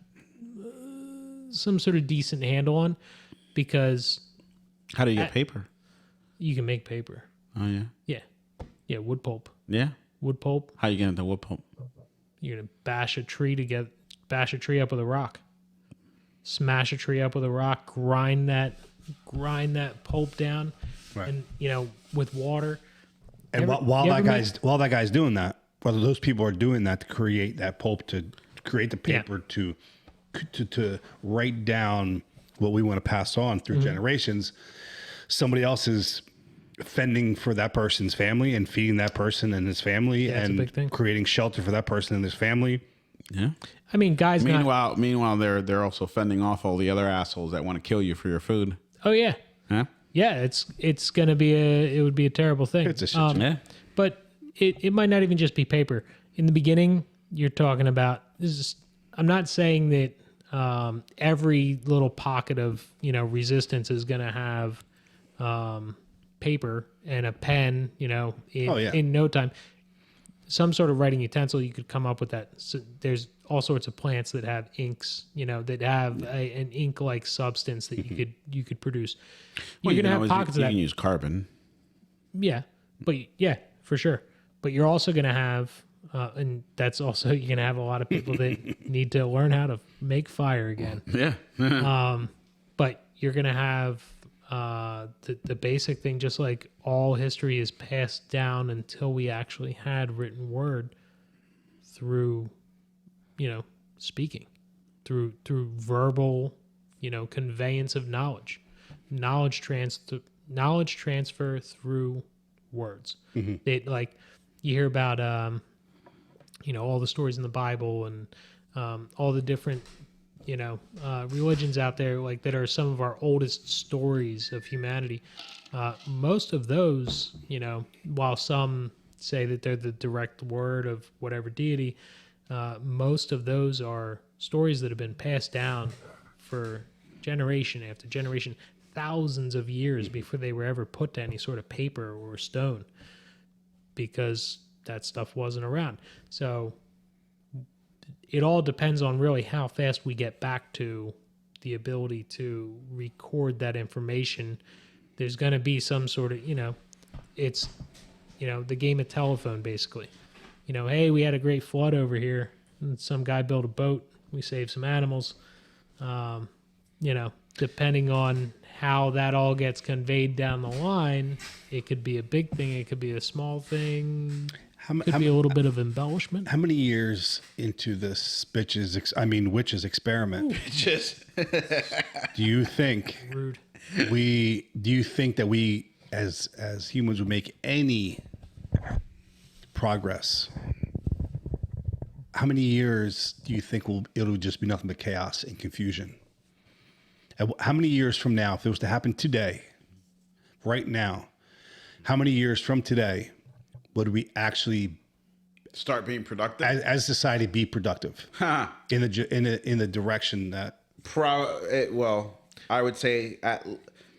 S1: some sort of decent handle on, because
S3: How do you get paper?
S1: you can make paper.
S3: Oh yeah.
S1: Yeah, wood pulp.
S3: Yeah.
S1: Wood pulp.
S3: How you get into wood pulp?
S1: You're gonna bash a tree bash a tree up with a rock. Smash a tree up with a rock, grind that pulp down,
S2: Right.
S1: and with water.
S2: And
S1: You ever-
S2: while
S1: you
S2: that
S1: ever
S2: guy's while that guy's doing that, whether those people are doing that to create that pulp, to create the paper, to write down what we want to pass on through
S1: Mm-hmm.
S2: generations, somebody else is fending for that person's family and feeding that person and his family,
S1: That's a big thing.
S2: and creating shelter for that person and his family.
S3: Yeah.
S1: I mean, guys, not.
S3: Meanwhile, they're also fending off all the other assholes that want to kill you for your food.
S1: Oh yeah,
S3: Huh?
S1: yeah. It's gonna be it would be a terrible thing.
S2: It's a shit show.
S3: Yeah.
S1: But it might not even just be paper. In the beginning, you're talking about this is. I'm not saying that every little pocket of resistance is going to have paper and a pen. In no time, some sort of writing utensil you could come up with that. So there's all sorts of plants that have inks. That have an ink-like substance that you could produce.
S3: Well,
S1: You're going to have
S3: always
S1: pockets
S3: you
S1: of that.
S3: can use carbon.
S1: Yeah, but yeah, for sure. But you're also going to have, and that's also you're going to have a lot of people that need to learn how to make fire again.
S3: Yeah.
S1: But you're going to have the basic thing, just like all history is passed down until we actually had written word through, speaking, through verbal, conveyance of knowledge, knowledge transfer through words. It like you hear about all the stories in the Bible and all the different religions out there like that are some of our oldest stories of humanity. Most of those, while some say that they're the direct word of whatever deity, most of those are stories that have been passed down for generation after generation, thousands of years before they were ever put to any sort of paper or stone, because that stuff wasn't around. So it all depends on really how fast we get back to the ability to record that information. There's going to be some sort of, it's, the game of telephone, basically. Hey, we had a great flood over here, and some guy built a boat. We saved some animals. Depending on how that all gets conveyed down the line, it could be a big thing. It could be a small thing. Could be a little bit of embellishment.
S2: How many years into this witch's experiment
S4: Just
S2: do you think
S1: Rude.
S2: that we as humans would make any progress? How many years do you think it'll just be nothing but chaos and confusion? And how many years from now, if it was to happen today, right now, how many years from today would we actually,
S4: start being productive.
S2: as society, be productive in the direction that?
S4: Well, I would say at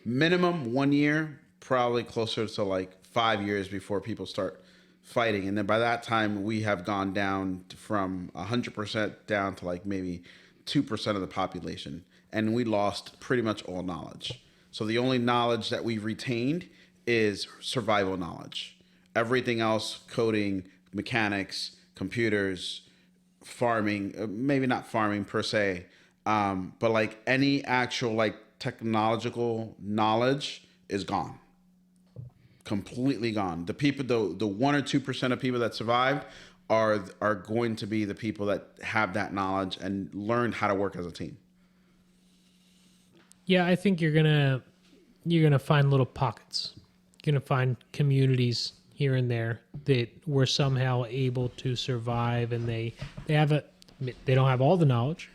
S4: minimum 1 year, probably closer to like 5 years before people start fighting. And then by that time, we have gone down from 100% down to like maybe 2% of the population. And we lost pretty much all knowledge. So the only knowledge that we've retained is survival knowledge. Everything else, coding, mechanics, computers, farming, maybe not farming per se, but like any actual like technological knowledge is gone. Completely gone. The people, the 1 or 2% of people that survived are going to be the people that have that knowledge and learned how to work as a team.
S1: Yeah, I think you're gonna find little pockets. You're gonna find communities here and there that were somehow able to survive, and they don't have all the knowledge,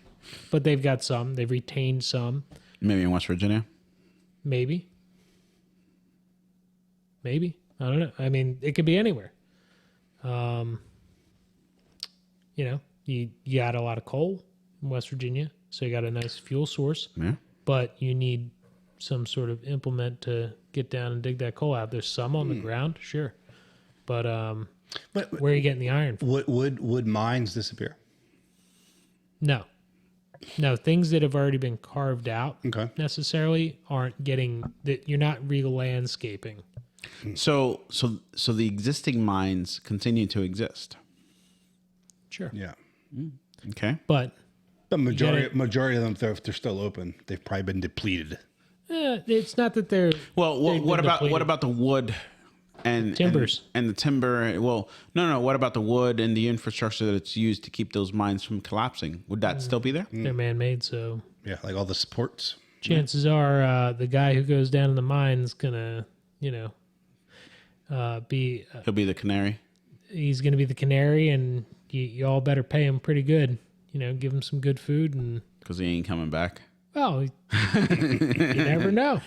S1: but they've got some. They've retained some.
S3: Maybe in West Virginia.
S1: Maybe. I don't know. I mean, it could be anywhere. You got a lot of coal in West Virginia, so you got a nice fuel source.
S3: Yeah.
S1: But you need some sort of implement to get down and dig that coal out. There's some on the ground, sure, but where are you getting the iron from?
S2: Would mines disappear?
S1: No, things that have already been carved out
S2: Okay.
S1: necessarily aren't getting that. You're not re-landscaping.
S3: So the existing mines continue to exist.
S1: Sure,
S2: Yeah.
S3: Okay.
S1: but
S2: The majority of them, if they're still open, they've probably been depleted.
S1: It's not that they're
S3: Well,
S1: they've
S3: what
S1: been
S3: about
S1: depleted.
S3: the wood and
S1: Timbers.
S3: and the timber? Well, no. What about the wood and the infrastructure that it's used to keep those mines from collapsing? Would that still be there?
S1: They're man-made, so
S2: Yeah, like all the supports.
S1: chances are the guy who goes down in the mine's gonna, be
S3: He'll be the canary.
S1: he's gonna be the canary, and you all better pay him pretty good. Give him some good food, and
S3: Because he ain't coming back.
S1: well, you never know.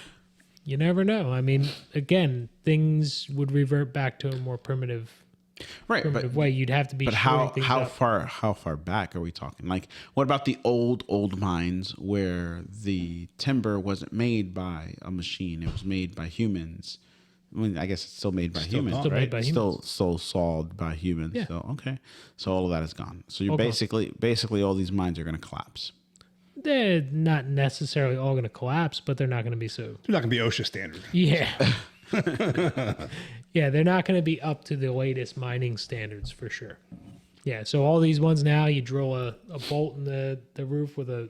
S1: You never know. I mean, again, things would revert back to a more primitive
S3: Right,
S1: way. You'd have to be.
S3: but
S1: shoring things up.
S3: how far back are we talking? Like, what about the old mines where the timber wasn't made by a machine? It was made by humans. I mean, I guess it's still made by humans,
S1: Still made
S3: right?
S1: by
S3: Still sawed by humans.
S1: Yeah.
S3: So okay, so all of that is gone. So you're
S1: All gone.
S3: basically all these mines are going to collapse.
S1: They're not necessarily all going to collapse, but they're not going to be so.
S2: They're not going to be OSHA standard.
S1: Yeah. Yeah, they're not going to be up to the latest mining standards for sure. Yeah, so all these ones now, you drill a bolt in the roof with a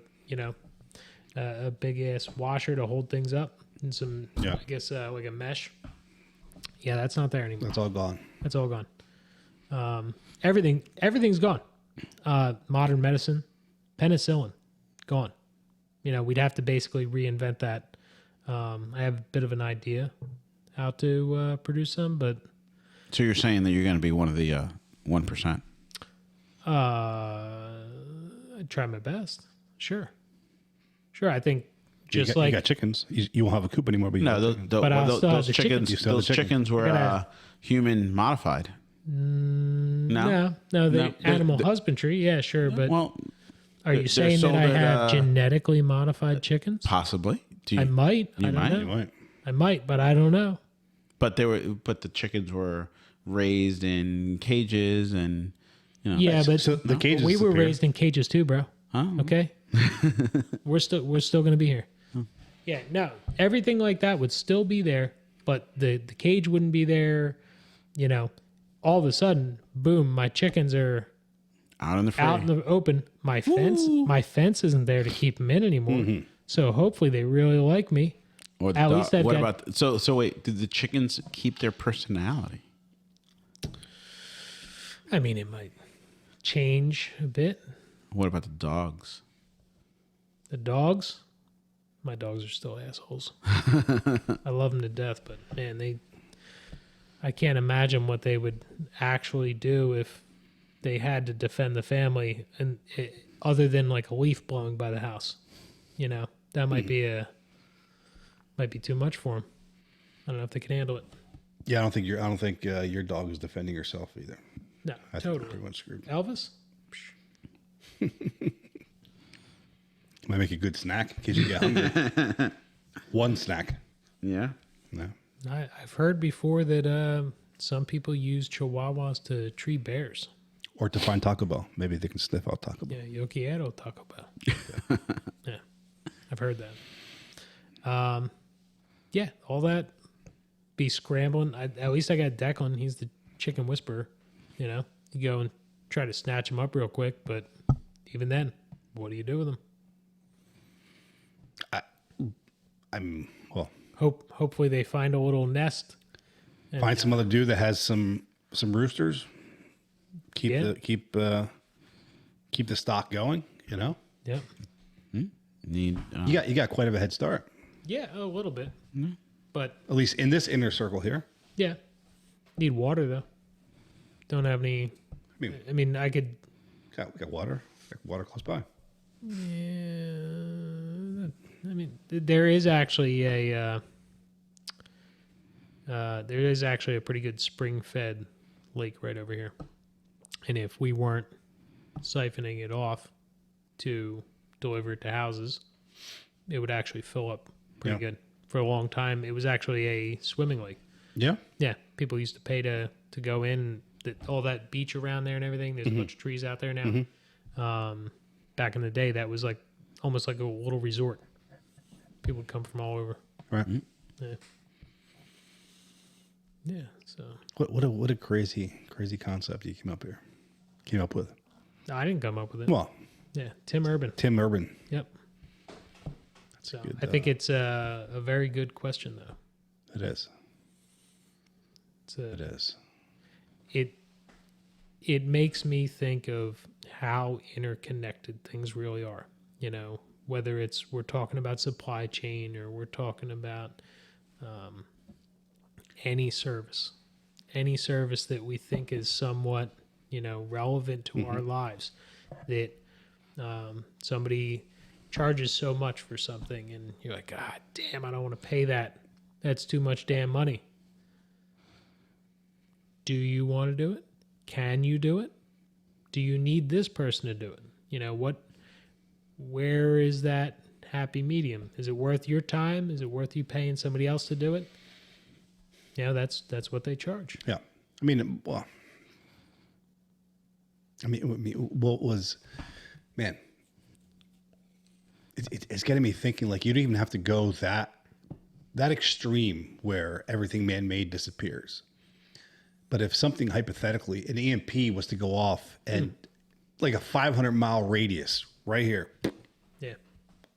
S1: big ass washer to hold things up and some,
S2: Yeah.
S1: I guess, like a mesh. Yeah, that's not there anymore.
S2: That's all gone.
S1: That's all gone. Everything's gone. Modern medicine, penicillin, gone. We'd have to basically reinvent that. I have a bit of an idea how to produce some, but
S3: So you're saying that you're going to be one of the 1%?
S1: I'd try my best. Sure. I think just
S2: you
S1: like
S2: got chickens. You won't have a coop anymore. But you
S3: No,
S2: got
S3: those,
S2: chickens.
S1: But I'll still have
S3: those
S1: the
S3: chickens.
S1: chickens.
S2: You still have
S3: Those
S2: the chickens.
S3: chickens were
S1: Gotta-
S3: human modified. No,
S1: no, the
S3: No.
S1: animal husbandry, yeah, sure, but
S3: Well,
S1: are you
S3: they're
S1: saying that
S3: sold
S1: I
S3: at,
S1: have genetically modified chickens?
S3: possibly. Do you,
S1: I might.
S3: You
S1: I don't
S3: might.
S1: know.
S2: You might.
S1: I might, but I don't know.
S3: But the chickens were raised in cages, and
S1: Yeah, but
S2: So the cages
S1: we were
S2: disappeared.
S1: raised in cages too, bro.
S3: Huh?
S1: Okay, we're still gonna be here. Yeah, no, everything like that would still be there, but the cage wouldn't be there. All of a sudden, boom, my chickens are
S3: out in the free.
S1: out in the open. My fence isn't there to keep them in anymore.
S2: Mm-hmm.
S1: So hopefully they really like me.
S3: Or
S1: At least I've
S3: what
S1: got-
S3: about so wait? Did the chickens keep their personality?
S1: I mean, it might change a bit.
S3: What about the dogs?
S1: The dogs, my dogs are still assholes. I love them to death, but man, I can't imagine what they would actually do if they had to defend the family, and other than like a leaf blowing by the house. That might be too much for them. I don't know if they can handle it.
S2: Yeah, I don't think your dog is defending herself either.
S1: No,
S2: I think
S1: totally.
S2: they're pretty much screwed.
S1: Elvis?
S2: Might make a good snack in case you get hungry. One snack.
S3: Yeah.
S2: No.
S1: I've heard before that some people use chihuahuas to tree bears.
S2: Or to find Taco Bell. Maybe they can sniff out Taco Bell.
S1: Yeah, Yo quiero Taco Bell. Yeah, I've heard that. Yeah, all that be scrambling. At least I got Declan. He's the chicken whisperer. You go and try to snatch him up real quick, but even then, what do you do with him?
S2: Well,
S1: Hopefully they find a little nest. And,
S2: find some other dude that has some roosters. Keep
S1: Yeah.
S2: keep the stock going.
S1: Yeah,
S3: Need
S2: You got quite a head start.
S1: yeah, a little bit, but
S2: At least in this inner circle here.
S1: yeah, need water though. Don't have any. I mean, I could.
S2: We got water. Got water close by.
S1: Yeah, I mean, there is actually a pretty good spring-fed lake right over here, and if we weren't siphoning it off to deliver it to houses, it would actually fill up pretty
S2: Yeah.
S1: good. For a long time, it was actually a swimming lake.
S2: Yeah.
S1: Yeah, people used to pay to go in. All that beach around there and everything. There's a bunch of trees out there now. Back in the day, that was like almost like a little resort. People would come from all over.
S2: Right.
S1: Yeah. Yeah. So
S2: What a crazy concept you came up with.
S1: I didn't come up with it.
S2: Well,
S1: Yeah, Tim Urban.
S2: Tim Urban.
S1: Yep. So
S2: good,
S1: I think it's a very good question, though.
S2: It is.
S1: It's a,
S2: It is.
S1: it makes me think of how interconnected things really are. You know, whether it's we're talking about supply chain or we're talking about any service that we think is somewhat, you know, relevant to our lives, that somebody charges so much for something and you're like, God damn, I don't want to pay that. That's too much damn money. Do you want to do it? Can you do it? Do you need this person to do it? You know, where is that happy medium? Is it worth your time? Is it worth you paying somebody else to do it? You know, that's what they charge.
S2: Yeah. I mean, well, what was, man, it's getting me thinking, like, you don't even have to go that extreme where everything man-made disappears. But if something hypothetically, an EMP was to go off and like a 500-mile radius right here,
S1: Yeah.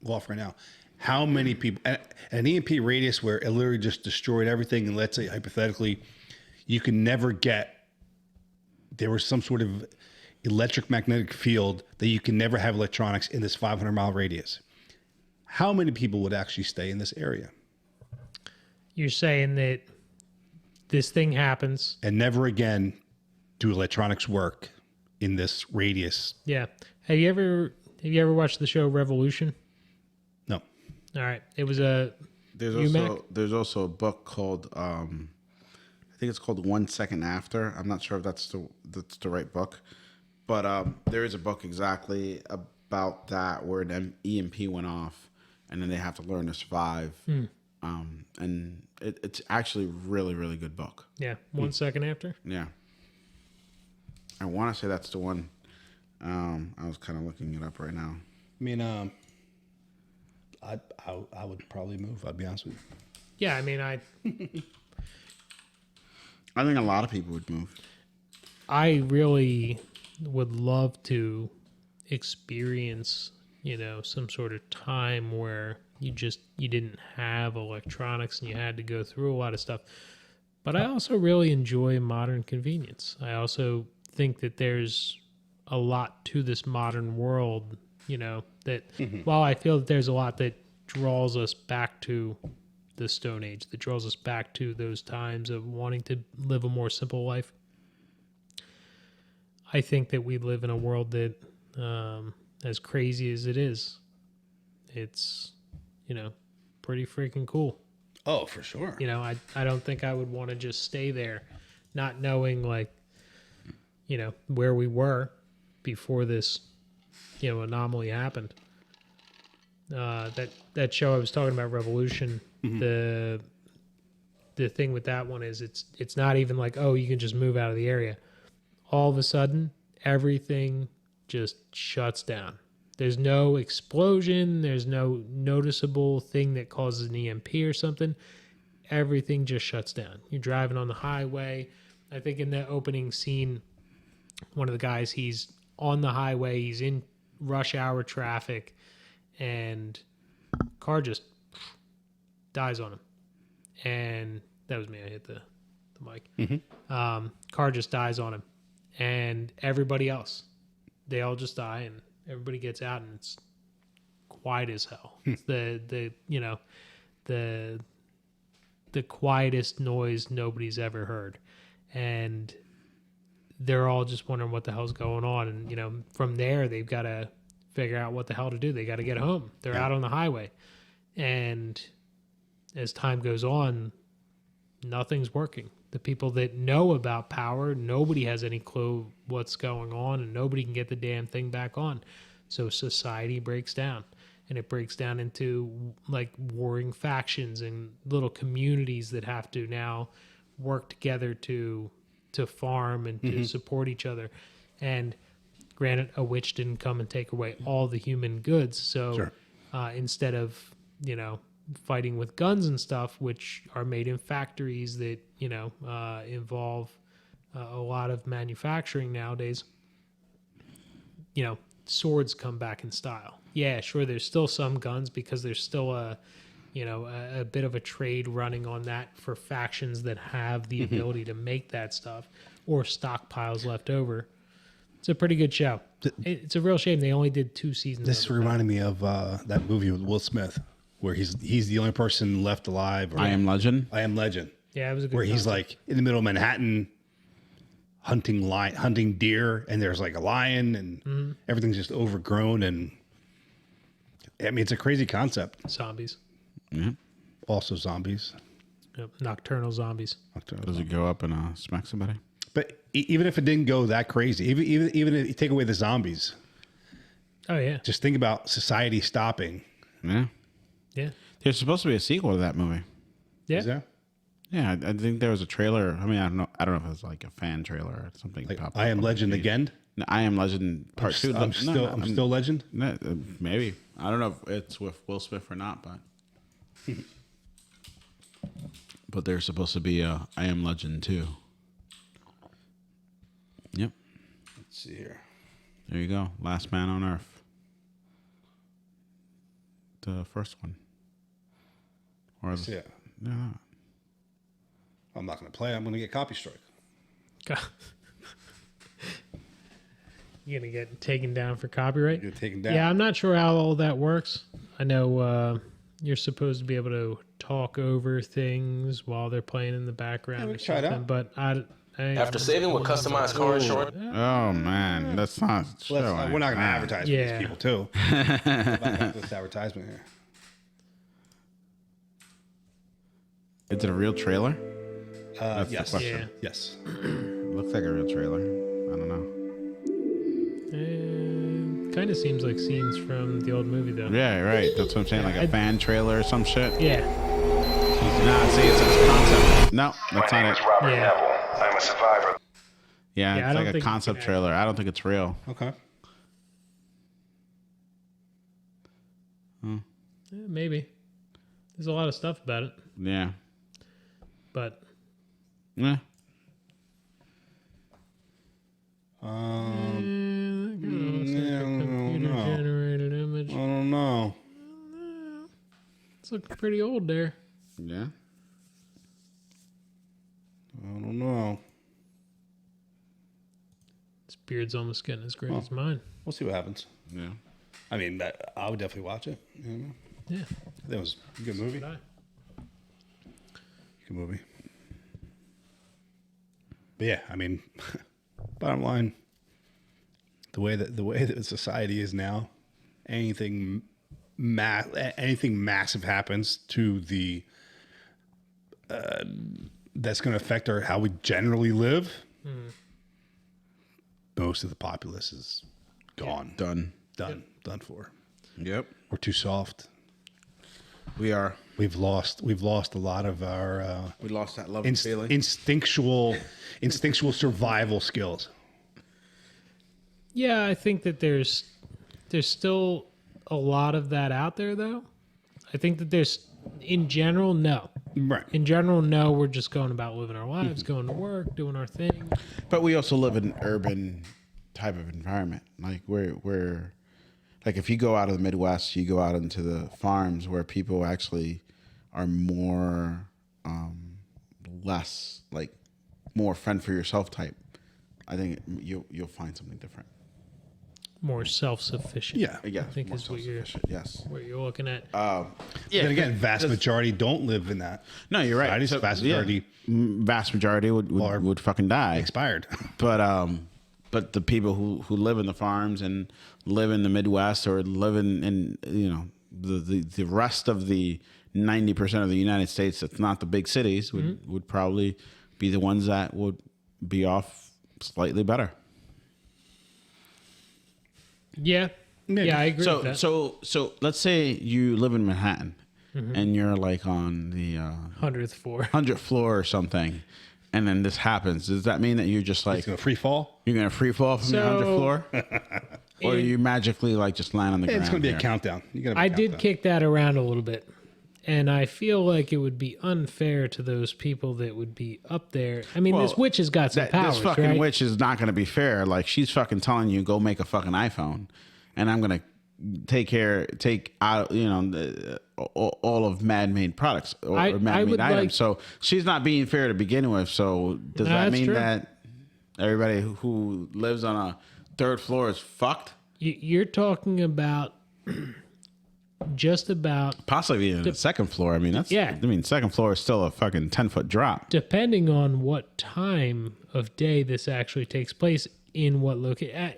S2: go off right now, how many people, an EMP radius where it literally just destroyed everything, and let's say hypothetically, you can never get, there was some sort of electric magnetic field that you can never have electronics in this 500-mile radius. How many people would actually stay in this area?
S1: You're saying that this thing happens.
S2: And never again do electronics work in this radius.
S1: Yeah. Have you ever watched the show Revolution?
S2: No.
S1: All right. It was a
S3: There's also a book called I think it's called 1 Second After. I'm not sure if that's the right book, but there is a book exactly about that where an EMP went off, and then they have to learn to survive. And it's actually really, really good book.
S1: Yeah. 1 second after.
S3: Yeah. I want to say that's the one. I was kind of looking it up right now.
S2: I mean, I would probably move. I'd be honest with you.
S1: Yeah. I mean,
S3: I think a lot of people would move.
S1: I really would love to experience, you know, some sort of time where you didn't have electronics and you had to go through a lot of stuff. But I also really enjoy modern convenience. I also think that there's a lot to this modern world, you know, that while I feel that there's a lot that draws us back to the Stone Age, that draws us back to those times of wanting to live a more simple life, I think that we live in a world that, as crazy as it is, it's, you know, pretty freaking cool.
S2: Oh, for sure.
S1: You know, I don't think I would want to just stay there not knowing, like, you know, where we were before this, you know, anomaly happened. That show I was talking about, Revolution, the thing with that one is it's not even like, oh, you can just move out of the area. All of a sudden, everything just shuts down. There's no explosion. There's no noticeable thing that causes an EMP or something. Everything just shuts down. You're driving on the highway. I think in the opening scene, one of the guys, he's on the highway. He's in rush hour traffic, and car just dies on him. And that was me. I hit the mic. Car just dies on him. And everybody else, they all just die, and everybody gets out, and it's quiet as hell. It's the you know, the quietest noise nobody's ever heard, and they're all just wondering what the hell's going on. And you know, from there they've got to figure out what the hell to do. They got to get home. They're out on the highway, and as time goes on, nothing's working. The people that know about power, nobody has any clue what's going on, and nobody can get the damn thing back on. So society breaks down, and it breaks down into like warring factions and little communities that have to now work together to farm and to support each other. And granted, a witch didn't come and take away all the human goods. So instead of, you know, fighting with guns and stuff, which are made in factories that, you know, involve a lot of manufacturing nowadays, you know, swords come back in style. Yeah, sure. There's still some guns because there's still a bit of a trade running on that for factions that have the ability to make that stuff or stockpiles left over. It's a pretty good show. It's a real shame they only did 2 seasons.
S2: This
S1: of it.
S2: reminded me of that movie with Will Smith, where he's the only person left alive. Or
S3: I Am Legend.
S2: I Am Legend.
S1: Yeah, it was a good
S2: Where he's
S1: concept.
S2: like in the middle of Manhattan, hunting deer, and there's like a lion, and everything's just overgrown. And I mean, it's a crazy concept.
S1: Zombies.
S2: Also, zombies.
S1: Yep. Nocturnal zombies.
S3: Does it go up and smack somebody?
S2: But even if it didn't go that crazy, even if you take away the zombies,
S1: Oh, yeah.
S2: just think about society stopping.
S3: Yeah.
S1: Yeah.
S3: There's supposed to be a sequel to that movie.
S1: Yeah.
S2: Is there?
S3: Yeah, I think there was a trailer. I mean, I don't know if it was like a fan trailer or something.
S2: Like
S3: popped
S2: I
S3: up
S2: Am
S3: on
S2: Legend
S3: TV.
S2: again.
S3: No, I Am Legend Part 2.
S2: I'm still Legend.
S3: Maybe. I don't know if it's with Will Smith or not, but but there's supposed to be a I Am Legend 2. Yep.
S2: Let's see here.
S3: There you go. Last Man on Earth. The first one. Or the,
S2: Yeah.
S3: no.
S2: I'm not going to play. I'm going to get copy strike.
S1: You're going to get taken down for copyright?
S2: Get taken down.
S1: Yeah, I'm not sure how all that works. I know you're supposed to be able to talk over things while they're playing in the background
S2: Yeah, we
S1: or
S2: can try it
S1: something,
S2: out.
S1: but
S5: After saving with customized car insurance.
S3: Oh man, that's not.
S2: We're not going to advertise for
S1: Yeah.
S2: these people too. This advertisement here.
S3: Is it a real trailer? the
S2: Yes.
S3: question.
S1: Yeah.
S2: Yes.
S3: Looks like a real trailer. I don't know.
S1: Kind of seems like scenes from the old movie, though.
S3: Yeah, right. That's what I'm saying. Like a fan trailer or some shit.
S1: Yeah.
S3: Nah, see, it's a concept. No, that's
S6: My name
S3: not
S6: is
S3: it.
S6: Robert
S1: Yeah.
S6: Neville. I'm a survivor.
S3: Yeah,
S1: Yeah, I
S3: it's
S1: don't
S3: like
S1: think
S3: a
S1: you
S3: concept
S1: can
S3: trailer. I don't think it's real.
S2: Okay.
S1: Yeah, maybe. There's a lot of stuff about it,
S3: Yeah.
S1: but
S3: Yeah.
S1: computer-generated image.
S2: I don't know.
S1: It's looking pretty old there.
S3: Yeah.
S2: I don't know.
S1: His beard's almost getting as great as mine.
S2: We'll see what happens.
S3: Yeah.
S2: I mean, I would definitely watch it. You know?
S1: Yeah.
S2: That was a good movie.
S1: But
S2: Good movie. But yeah, I mean, bottom line, the way that society is now, anything massive happens to the that's going to affect how we generally live. Most of the populace is gone,
S3: Done.
S2: done for.
S3: Yep.
S2: We're too soft.
S3: We are.
S2: We've lost a lot of our
S3: We lost that love and feeling.
S2: instinctual survival skills.
S1: yeah, I think that there's still a lot of that out there, though. I think that there's, in general, no.
S2: Right.
S1: In general, no. We're just going about living our lives, going to work, doing our thing.
S3: But we also live in an urban type of environment. Like we're like if you go out of the Midwest, you go out into the farms where people actually are more less like more friend for yourself type. I think you'll find something different.
S1: More self-sufficient.
S2: Yeah.
S3: Yeah,
S1: I think
S3: more
S1: is what you're
S3: self-sufficient. Yes.
S1: looking at.
S3: Yeah.
S2: Then again, vast majority don't live in that.
S3: No, you're right.
S2: Society's vast majority
S3: vast majority would fucking die.
S2: expired.
S3: But the people who live in the farms and live in the Midwest or live in the rest of the 90% of the United States that's not the big cities would probably be the ones that would be off slightly better.
S1: Yeah. Yeah, I agree with that.
S3: So let's say you live in Manhattan and you're like on the
S1: 100th floor.
S3: 100th floor or something, and then this happens. Does that mean that you're just like
S2: It's gonna free fall.
S3: you're gonna free fall from the 100th
S1: So-
S3: floor, or you magically like just land on the ground?
S2: It's gonna be a
S3: there?
S2: countdown. You gotta.
S1: I did kick that around a little bit. And I feel like it would be unfair to those people that would be up there. I mean, this
S3: Well,
S1: witch has got some powers,
S3: This fucking
S1: right?
S3: witch is not going to be fair. Like she's fucking telling you go make a fucking iPhone, and I'm gonna take out, all of man-made products or
S1: I
S3: man-made
S1: would
S3: items.
S1: like-
S3: So she's not being fair to begin with. So does
S1: No,
S3: that
S1: that's
S3: mean
S1: true.
S3: that everybody who lives on a third floor is fucked?
S1: You're talking about just about,
S3: Possibly even the second floor. I mean, second floor is still a fucking 10-foot drop.
S1: depending on what time of day this actually takes place, in what location.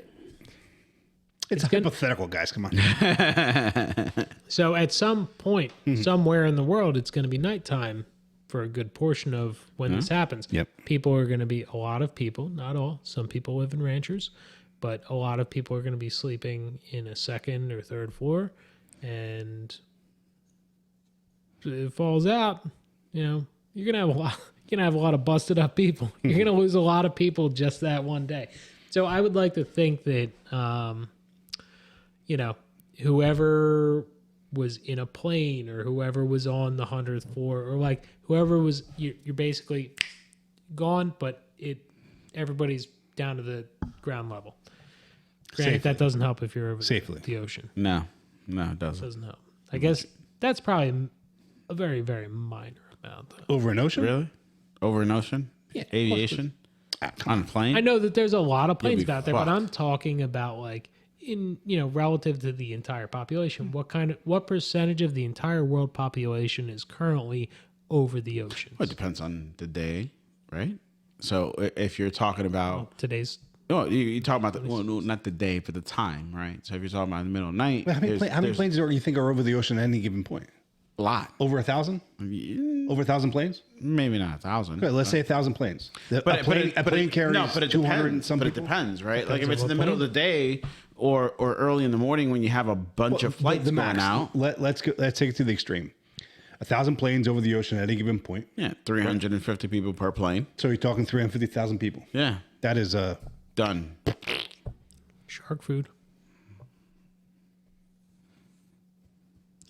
S2: It's a hypothetical, guys. Come on.
S1: So at some point, somewhere in the world, it's going to be nighttime for a good portion of when this happens.
S2: Yep.
S1: People are going to be, a lot of people, not all, some people live in ranchers, but a lot of people are going to be sleeping in a second or third floor. And if it falls out, you're going to have a lot of busted up people. You're going to lose a lot of people just that one day. So I would like to think that, whoever was in a plane or whoever was on the 100th floor or like whoever was, you're basically gone, but everybody's down to the ground level. Granted,
S2: Safely.
S1: that doesn't help if you're over
S2: Safely.
S1: the ocean.
S3: No, it doesn't.
S1: Doesn't help. I guess that's probably a very, very minor amount. Though.
S2: Over an ocean?
S3: Really? Over an ocean?
S1: Yeah,
S3: Aviation? On a plane?
S1: I know that there's a lot of planes
S3: be
S1: out there, but
S3: fucked.
S1: I'm talking about like in relative to the entire population. What percentage of the entire world population is currently over the ocean?
S3: Well, it depends on the day, right? So if you're talking about,
S1: Today's
S3: no, you talk about no, not the day, but the time, right? So if you're talking about the middle of the night,
S2: How many
S3: there's
S2: planes do you think are over the ocean at any given point?
S3: a lot.
S2: Over 1,000? Over 1,000 planes?
S3: Maybe not 1,000.
S2: Okay, let's say 1,000 planes. A
S3: But
S2: plane carries
S3: it
S2: 200
S3: depends.
S2: and some
S3: But it
S2: people.
S3: depends, right? Like if
S1: on
S3: it's in
S1: what
S3: the middle of the day or early in the morning when you have a bunch of flights
S2: The
S3: going
S2: max.
S3: out.
S2: Let's take it to the extreme. 1,000 planes over the ocean at any given point.
S3: Yeah, 350 people per plane.
S2: So you're talking 350,000 people.
S3: Yeah,
S2: That is
S3: done.
S1: shark food.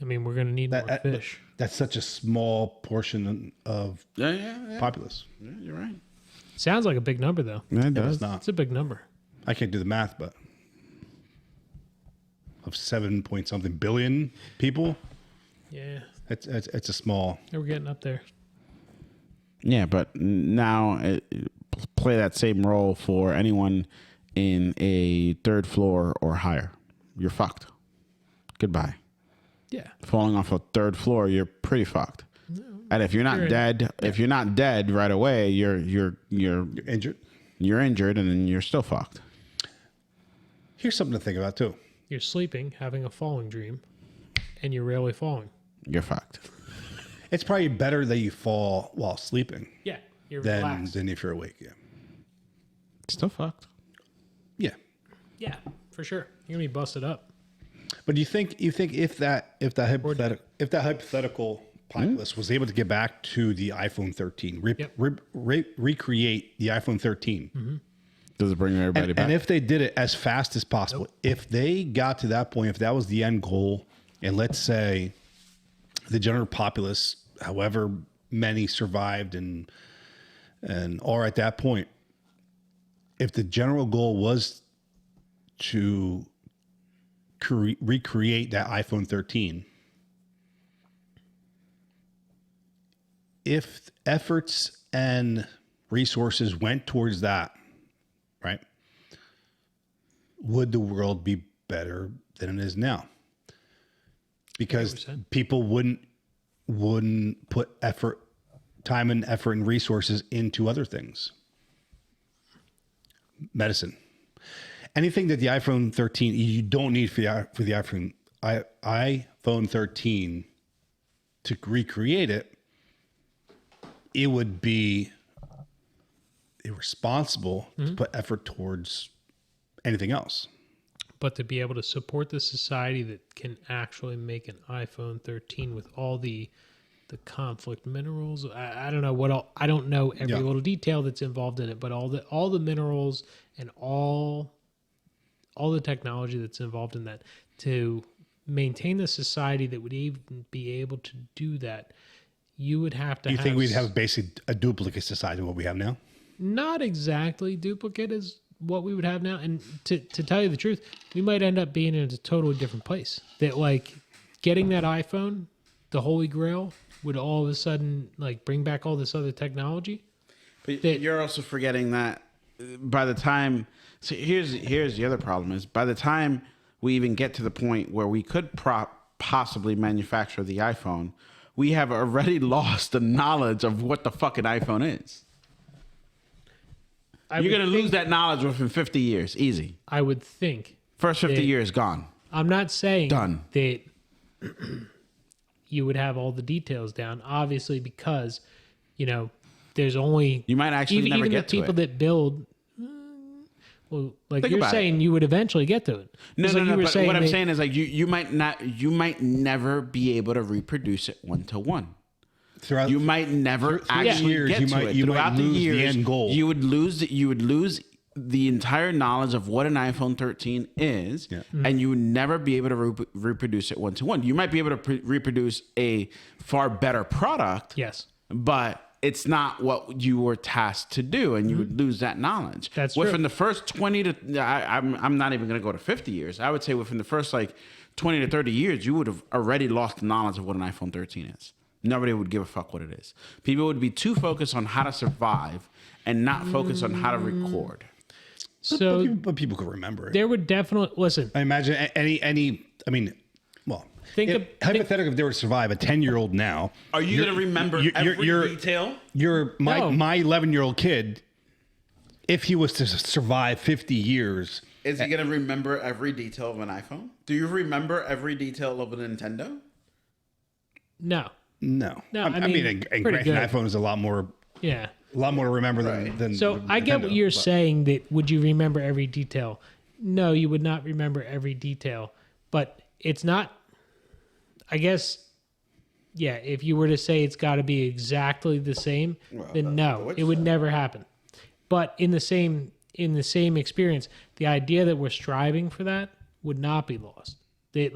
S1: I mean, we're gonna need more fish.
S2: that's such a small portion of
S3: Yeah.
S2: populace.
S3: Yeah, you're right.
S1: Sounds like a big number, though.
S3: Yeah, it
S2: It's not.
S1: It's a big number.
S2: I can't do the math, but of 7 point something billion people,
S1: Yeah,
S2: it's a small.
S1: we're getting up there.
S3: Yeah, but now play that same role for anyone in a third floor or higher. You're fucked. Goodbye.
S1: Yeah,
S3: Falling off a third floor, you're pretty fucked. And if you're not dead right away, you're
S2: Injured.
S3: injured, and then you're still fucked.
S2: Here's something to think about too.
S1: you're sleeping, having a falling dream, and you're rarely falling.
S3: You're fucked.
S2: It's probably better that you fall while sleeping
S1: Yeah, you're
S2: than
S1: relaxed.
S2: if you're awake. Yeah.
S3: Still fucked.
S2: Yeah.
S1: Yeah, for sure. You're gonna be busted up.
S2: But you think if that hypothetical populace was able to get back to the iPhone 13, recreate the iPhone 13,
S3: Does it bring everybody back?
S2: and if they did it as fast as possible, if they got to that point, if that was the end goal, and let's say the general populace, however many survived and are at that point, if the general goal was to recreate that iPhone 13, if efforts and resources went towards that, right, would the world be better than it is now? Because
S1: 100%.
S2: people wouldn't put time and effort and resources into other things. Medicine. Anything that the iPhone 13 you don't need for the iPhone 13 to recreate it, it would be irresponsible to put effort towards anything else.
S1: But to be able to support the society that can actually make an iPhone 13 with all the conflict minerals, I don't know what all, I don't know every little detail that's involved in it, but all the minerals and all the technology that's involved in that to maintain the society that would even be able to do that, you would have to.
S2: You think we'd have basically a duplicate society of what we have now?
S1: Not exactly duplicate as what we would have now. And to tell you the truth, we might end up being in a totally different place. That like getting that iPhone, the holy grail, would all of a sudden like bring back all this other technology.
S3: But you're also forgetting that by the time. So here's the other problem is by the time we even get to the point where we could possibly manufacture the iPhone, we have already lost the knowledge of what the fucking iPhone is. You're going to lose that knowledge within 50 years. Easy.
S1: I would think.
S3: First 50 years gone.
S1: I'm not saying
S3: Done.
S1: that you would have all the details down, obviously, because, there's only...
S3: You might actually
S1: even,
S3: never
S1: even
S3: get
S1: the people
S3: to it.
S1: that build... Well, like
S3: Think
S1: you're
S3: about
S1: saying, you would eventually get to it.
S3: No,
S1: It's
S3: no,
S1: like
S3: no.
S1: you were
S3: But what I'm
S1: that-
S3: saying is like you might never be able to reproduce it 1-to-1.
S2: Throughout
S3: You might never actually
S2: years,
S3: get
S2: you
S3: to
S2: might-
S3: it.
S2: you might
S3: Throughout
S2: lose the end goal.
S3: You would lose the entire knowledge of what an iPhone 13 is,
S2: Yeah.
S3: and you would never be able to reproduce it 1-to-1. You might be able to reproduce a far better product,
S1: Yes.
S3: but it's not what you were tasked to do, and you would lose that knowledge.
S1: That's
S3: within
S1: true.
S3: the first 20 to I'm not even going to go to 50 years. I would say within the first like 20 to 30 years, you would have already lost the knowledge of what an iPhone 13 is. Nobody would give a fuck what it is. People would be too focused on how to survive and not focus on how to record.
S1: So
S2: but people could remember it.
S1: there would definitely... Listen,
S2: I imagine any. I mean, well,
S1: Think
S2: if,
S1: of-
S2: hypothetically, if they were to survive a 10-year-old now,
S3: Are you going to remember every detail?
S2: My
S1: No.
S2: 11-year-old kid, if he was to survive 50 years,
S4: Is he going to remember every detail of an iPhone? Do you remember every detail of a Nintendo?
S1: no.
S2: no.
S1: No,
S2: I
S1: I
S2: mean,
S1: mean,
S2: and
S1: pretty
S2: granted, an
S1: good.
S2: iPhone is a lot more
S1: Yeah.
S2: to remember than
S1: So I get what
S2: Nintendo,
S1: you're
S2: but-
S1: saying, that would you remember every detail? No, you would not remember every detail. But it's not, I guess, yeah, if you were to say it's got to be exactly the same, then no, it would never happen. But in the same experience, the idea that we're striving for that would not be lost. They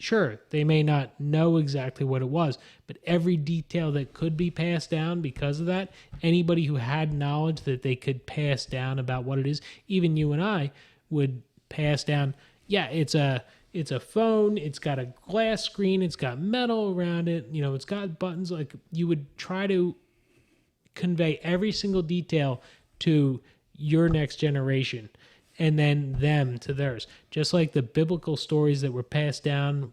S1: sure, they may not know exactly what it was, but every detail that could be passed down because of that, anybody who had knowledge that they could pass down about what it is, even you and I would pass down, yeah, it's a phone, it's got a glass screen, it's got metal around it, it's got buttons. Like, you would try to convey every single detail to your next generation, and then them to theirs. Just like the biblical stories that were passed down,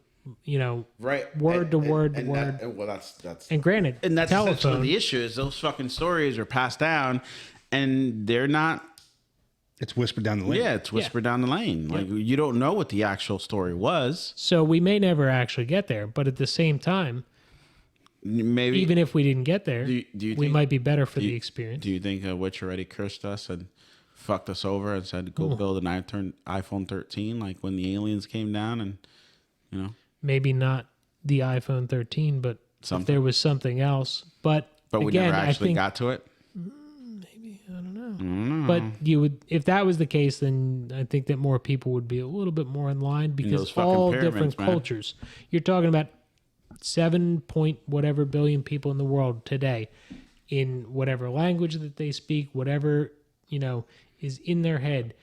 S4: Right.
S1: word to word to
S4: and
S1: word.
S4: well, that's
S1: And granted,
S3: And that's essentially
S1: telephone.
S3: the issue is those fucking stories are passed down and they're not.
S2: It's whispered down the lane.
S3: Yeah, it's whispered down the lane. Like you don't know what the actual story was.
S1: So we may never actually get there, but at the same time,
S3: Maybe
S1: even if we didn't get there,
S3: Do you
S1: we
S3: think-
S1: might be better for
S3: do
S1: the
S3: you-
S1: experience.
S3: Do you think a witch already cursed us and fucked us over and said go build an iPhone 13 like when the aliens came down and
S1: Maybe not the iPhone 13, but if
S3: Something.
S1: there was something else. But
S3: we
S1: again,
S3: never
S1: I
S3: actually
S1: think,
S3: got to it.
S1: but you would, if that was the case, then I think that more people would be a little bit more in line,
S3: those
S1: because
S3: fucking
S1: all
S3: pyramids,
S1: different
S3: man.
S1: cultures. You're talking about 7 point whatever billion people in the world today, in whatever language that they speak, whatever is in their head,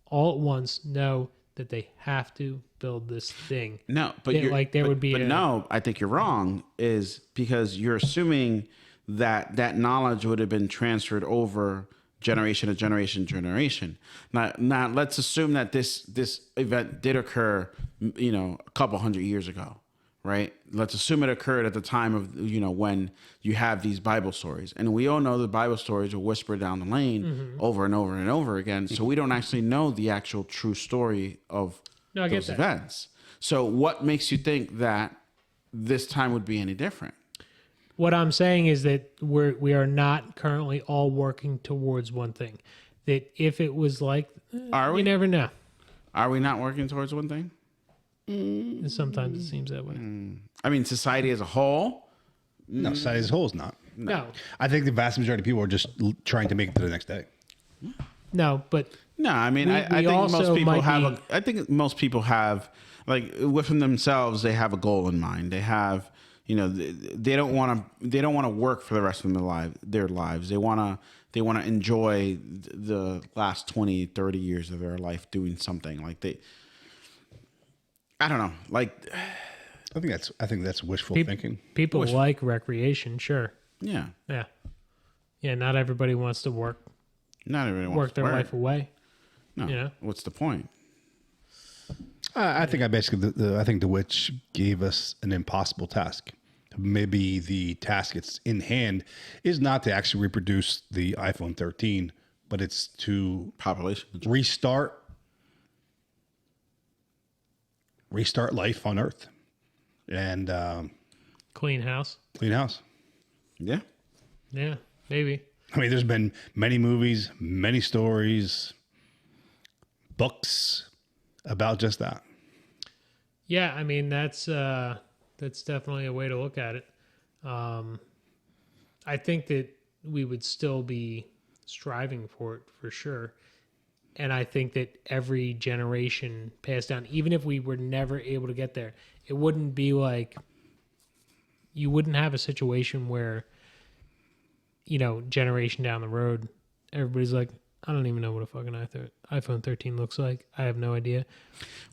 S1: all at once know that they have to build this thing.
S3: No, but
S1: Yeah,
S3: you're,
S1: like there
S3: but-
S1: would be
S3: But
S1: a-
S3: no, I think you're wrong. Is because you're assuming that knowledge would have been transferred over generation to generation to generation. Now let's assume that this event did occur, a couple hundred years ago, right? Let's assume it occurred at the time of when you have these Bible stories, and we all know the Bible stories are whispered down the lane over and over and over again. So we don't actually know the actual true story of
S1: No, I get
S3: those
S1: that.
S3: events. So what makes you think that this time would be any different?
S1: What I'm saying is that we are not currently all working towards one thing. That if it was like,
S3: Are we?
S1: you never know.
S3: Are we not working towards one thing?
S1: And sometimes it seems that way.
S3: I mean, society as a whole.
S2: No, society as a whole is not.
S1: No,
S2: I think the vast majority of people are just trying to make it to the next day.
S1: no, but
S3: No, I mean,
S1: We-
S3: I
S1: we
S3: think
S1: also
S3: most people
S1: might
S3: have.
S1: be-
S3: I think most people have, like within themselves, they have a goal in mind. They have, they don't want to. They don't want to work for the rest of their lives. They want to they want to enjoy the last 20, 30 years of their life doing something. Like I don't know. Like,
S2: I think that's wishful thinking.
S1: People like recreation, sure.
S3: yeah.
S1: Yeah. Yeah, not everybody wants to work
S3: Not everyone
S1: work their life away.
S3: No.
S1: You know?
S3: What's the point?
S2: I think I think The Witch gave us an impossible task. Maybe the task it's in hand is not to actually reproduce the iPhone 13, but it's to
S3: Population.
S2: restart life on Earth and
S1: Clean house.
S2: clean house.
S3: Yeah.
S1: Yeah, maybe.
S2: I mean, there's been many movies, many stories, books about just that.
S1: Yeah, I mean that's definitely a way to look at it. I think that we would still be striving for it for sure. And I think that every generation passed down, even if we were never able to get there, it wouldn't be like you wouldn't have a situation where, you know, generation down the road, everybody's like, I don't even know what a fucking iPhone 13 looks like. I have no idea.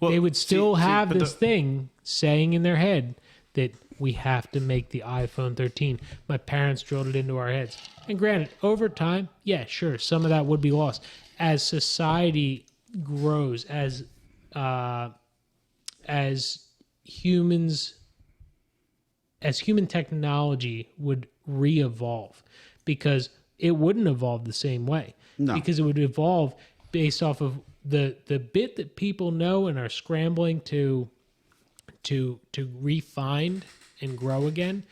S3: Well,
S1: They would still have
S3: but
S1: this thing saying in their head that we have to make the iPhone 13. My parents drilled it into our heads. And granted, over time, yeah, sure, some of that would be lost. As society grows, as humans, as human technology would re-evolve, because it wouldn't evolve the same way.
S3: No.
S1: Because it would evolve based off of the bit that people know and are scrambling to refine and grow again.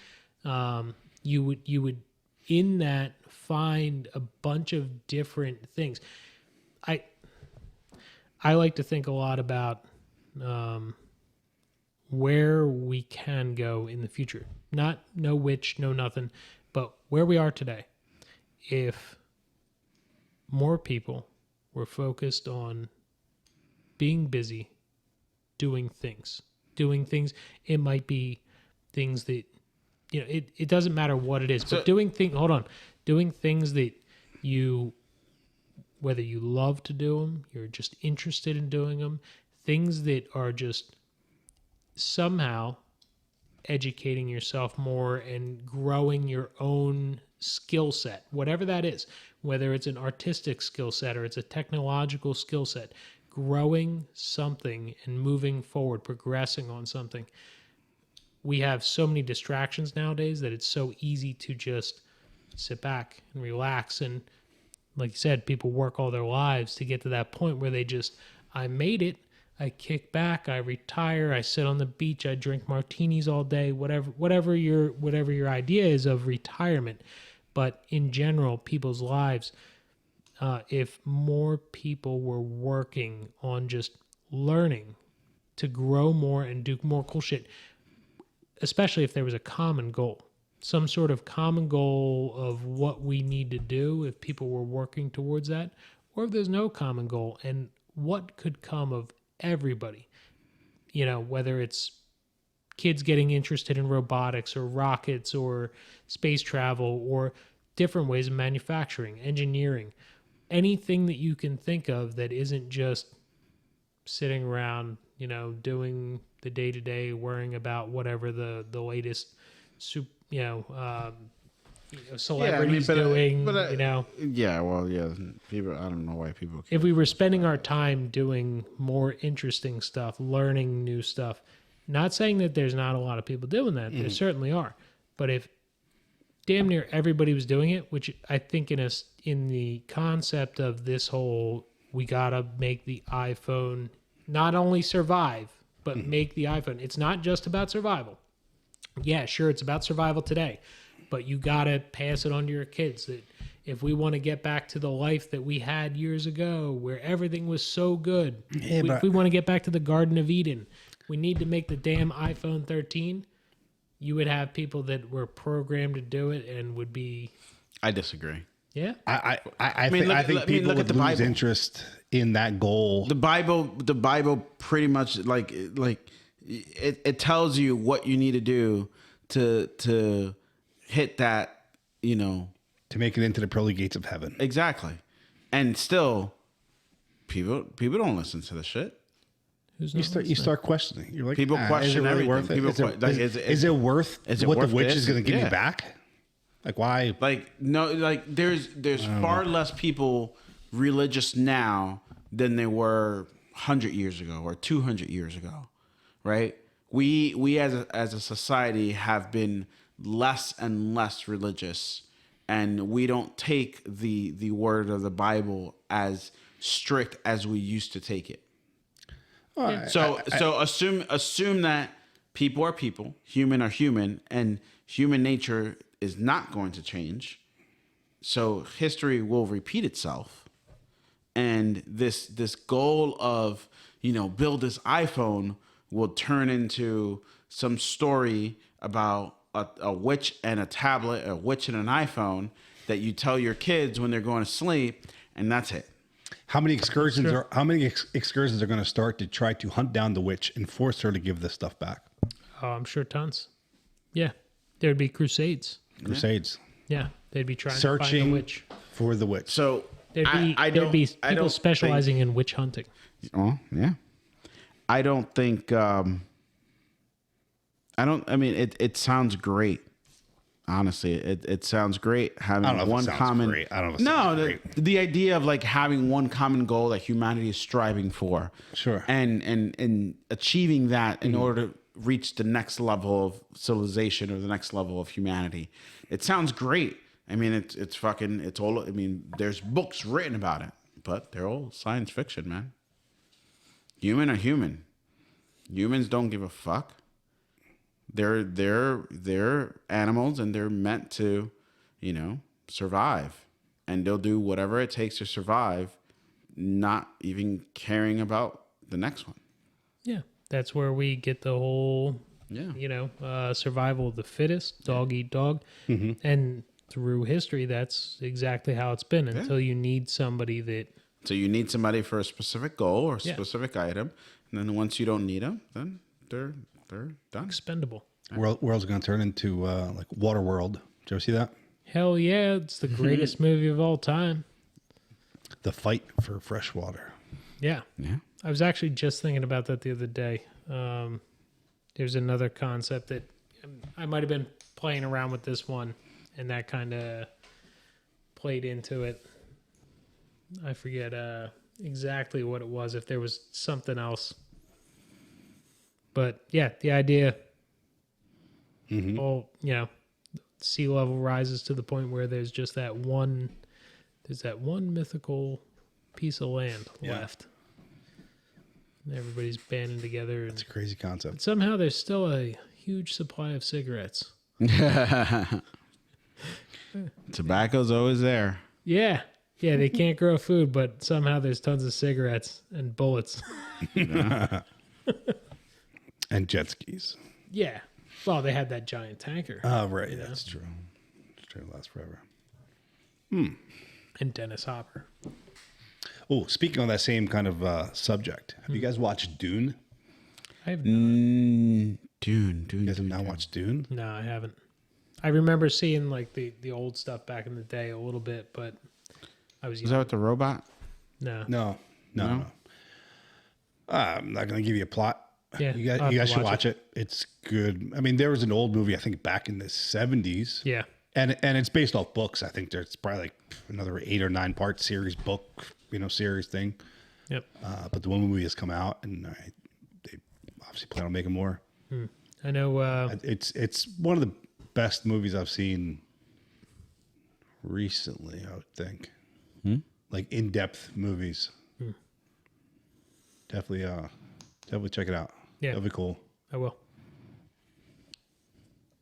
S1: You would in that find a bunch of different things. I like to think a lot about where we can go in the future. Not no witch, no nothing, but where we are today. If more people were focused on being busy, doing things, it might be things that, you know, it doesn't matter what it is, but doing things that you, whether you love to do them, you're just interested in doing them, things that are just somehow educating yourself more and growing your own skill set, whatever that is, whether it's an artistic skill set or it's a technological skill set, growing something and moving forward, progressing on something. We have so many distractions nowadays that it's so easy to just sit back and relax. And like you said, people work all their lives to get to that point where they just, I made it. I kick back, I retire, I sit on the beach, I drink martinis all day, whatever your idea is of retirement. But in general, people's lives, if more people were working on just learning to grow more and do more cool shit, especially if there was a common goal, some sort of common goal of what we need to do, if people were working towards that, or if there's no common goal, and what could come of everybody, you know, whether it's kids getting interested in robotics or rockets or space travel or different ways of manufacturing, engineering, anything that you can think of that isn't just sitting around, you know, doing the day-to-day, worrying about whatever the latest, celebrities doing, you know.
S3: Yeah, well, yeah. People, I don't know why people.
S1: If we were spending our time doing more interesting stuff, learning new stuff, not saying that there's not a lot of people doing that, there certainly are. But if damn near everybody was doing it, which I think in the concept of this whole, we gotta make the iPhone not only survive, but make the iPhone. It's not just about survival. Yeah, sure, it's about survival today. But you got to pass it on to your kids that if we want to get back to the life that we had years ago where everything was so good, if we want to get back to the Garden of Eden, we need to make the damn iPhone 13. You would have people that were programmed to do it and would be...
S3: I disagree.
S1: Yeah?
S2: I think people would lose interest in that goal.
S3: The Bible pretty much like it tells you what you need to do to hit that, you know,
S2: to make it into the pearly gates of heaven.
S3: Exactly. And still, people don't listen to the shit.
S1: Who's
S2: You
S1: not
S2: start
S1: listening?
S2: questioning. You're like,
S3: People
S2: is
S3: question
S2: it really
S3: everything.
S2: worth it?
S3: People
S2: Is it, is it worth
S3: is it
S2: what
S3: worth
S2: the witch
S3: this?
S2: is going to give
S3: Yeah.
S2: me back? Like, why?
S3: Like no, like there's far less people religious now than there were 100 years ago or 200 years ago, right? We as a society have been less and less religious, and we don't take the word of the Bible as strict as we used to take it. So assume that people are people, human are human, and human nature is not going to change. So history will repeat itself. And this goal of, build this iPhone will turn into some story about a witch and a tablet, a witch and an iPhone that you tell your kids when they're going to sleep, and that's it.
S2: How many excursions are going to start to try to hunt down the witch and force her to give this stuff back?
S1: Oh, I'm sure tons. Yeah, there'd be crusades.
S2: Crusades.
S1: Yeah, they'd be trying to find
S2: Searching
S1: the witch.
S2: for the witch.
S3: So
S1: There'd be
S3: I
S1: there'd be
S3: I
S1: people
S3: don't
S1: specializing in witch hunting.
S3: Oh, yeah. I don't think it sounds great. Honestly, it sounds great having
S2: I don't know if it
S3: one
S2: sounds
S3: common
S2: great. I don't know if it sounds great.
S3: the idea of like having one common goal that humanity is striving for.
S2: Sure.
S3: And achieving that in order to reach the next level of civilization or the next level of humanity. It sounds great. I mean, it's all, I mean, there's books written about it, but they're all science fiction, man. Human are human. Humans don't give a fuck. They're animals, and they're meant to, survive. And they'll do whatever it takes to survive, not even caring about the next one.
S1: Yeah, that's where we get the whole, survival of the fittest, dog eat dog, and through history, that's exactly how it's been. Until you need somebody that.
S3: So you need somebody for a specific goal or a
S1: Yeah.
S3: specific item, and then once you don't need them, then they're done.
S1: Expendable.
S2: World's going to turn into like Waterworld. Did you ever see that?
S1: Hell yeah, it's the greatest movie of all time.
S2: The fight for fresh water.
S1: Yeah.
S3: Yeah.
S1: I was actually just thinking about that the other day. There's another concept that I might have been playing around with this one, and that kind of played into it. I forget exactly what it was, if there was something else. But yeah, the idea, sea level rises to the point where there's just that one mythical piece of land left. And everybody's banding together. And
S2: It's a crazy concept.
S1: somehow there's still a huge supply of cigarettes.
S3: Tobacco's always there.
S1: Yeah. Yeah, they can't grow food, but somehow there's tons of cigarettes and bullets.
S2: And jet skis.
S1: Yeah. Well, they had that giant tanker.
S2: Oh, right. That's true. It's true. It lasts forever.
S1: And Dennis Hopper.
S2: Oh, speaking on that same kind of subject, have you guys watched Dune?
S1: I have
S3: Dune.
S2: You guys have not watched Dune?
S1: No, I haven't. I remember seeing like the old stuff back in the day a little bit, but I was
S3: Is that with the robot?
S1: no.
S2: No. I'm not going to give you a plot.
S1: Yeah,
S2: you
S1: I'll have
S2: guys
S1: to
S2: should
S1: watch
S2: watch it. It's good. I mean, there was an old movie, I think back in the 70s.
S1: Yeah.
S2: And it's based off books. I think there's probably like another 8 or 9 part series book, series thing.
S1: Yep.
S2: But the one movie has come out, and they obviously plan on making more.
S1: I know.
S2: It's one of the best movies I've seen recently, I would think. Like in-depth movies. Definitely check it out.
S1: Yeah.
S2: That'd be cool.
S1: I will.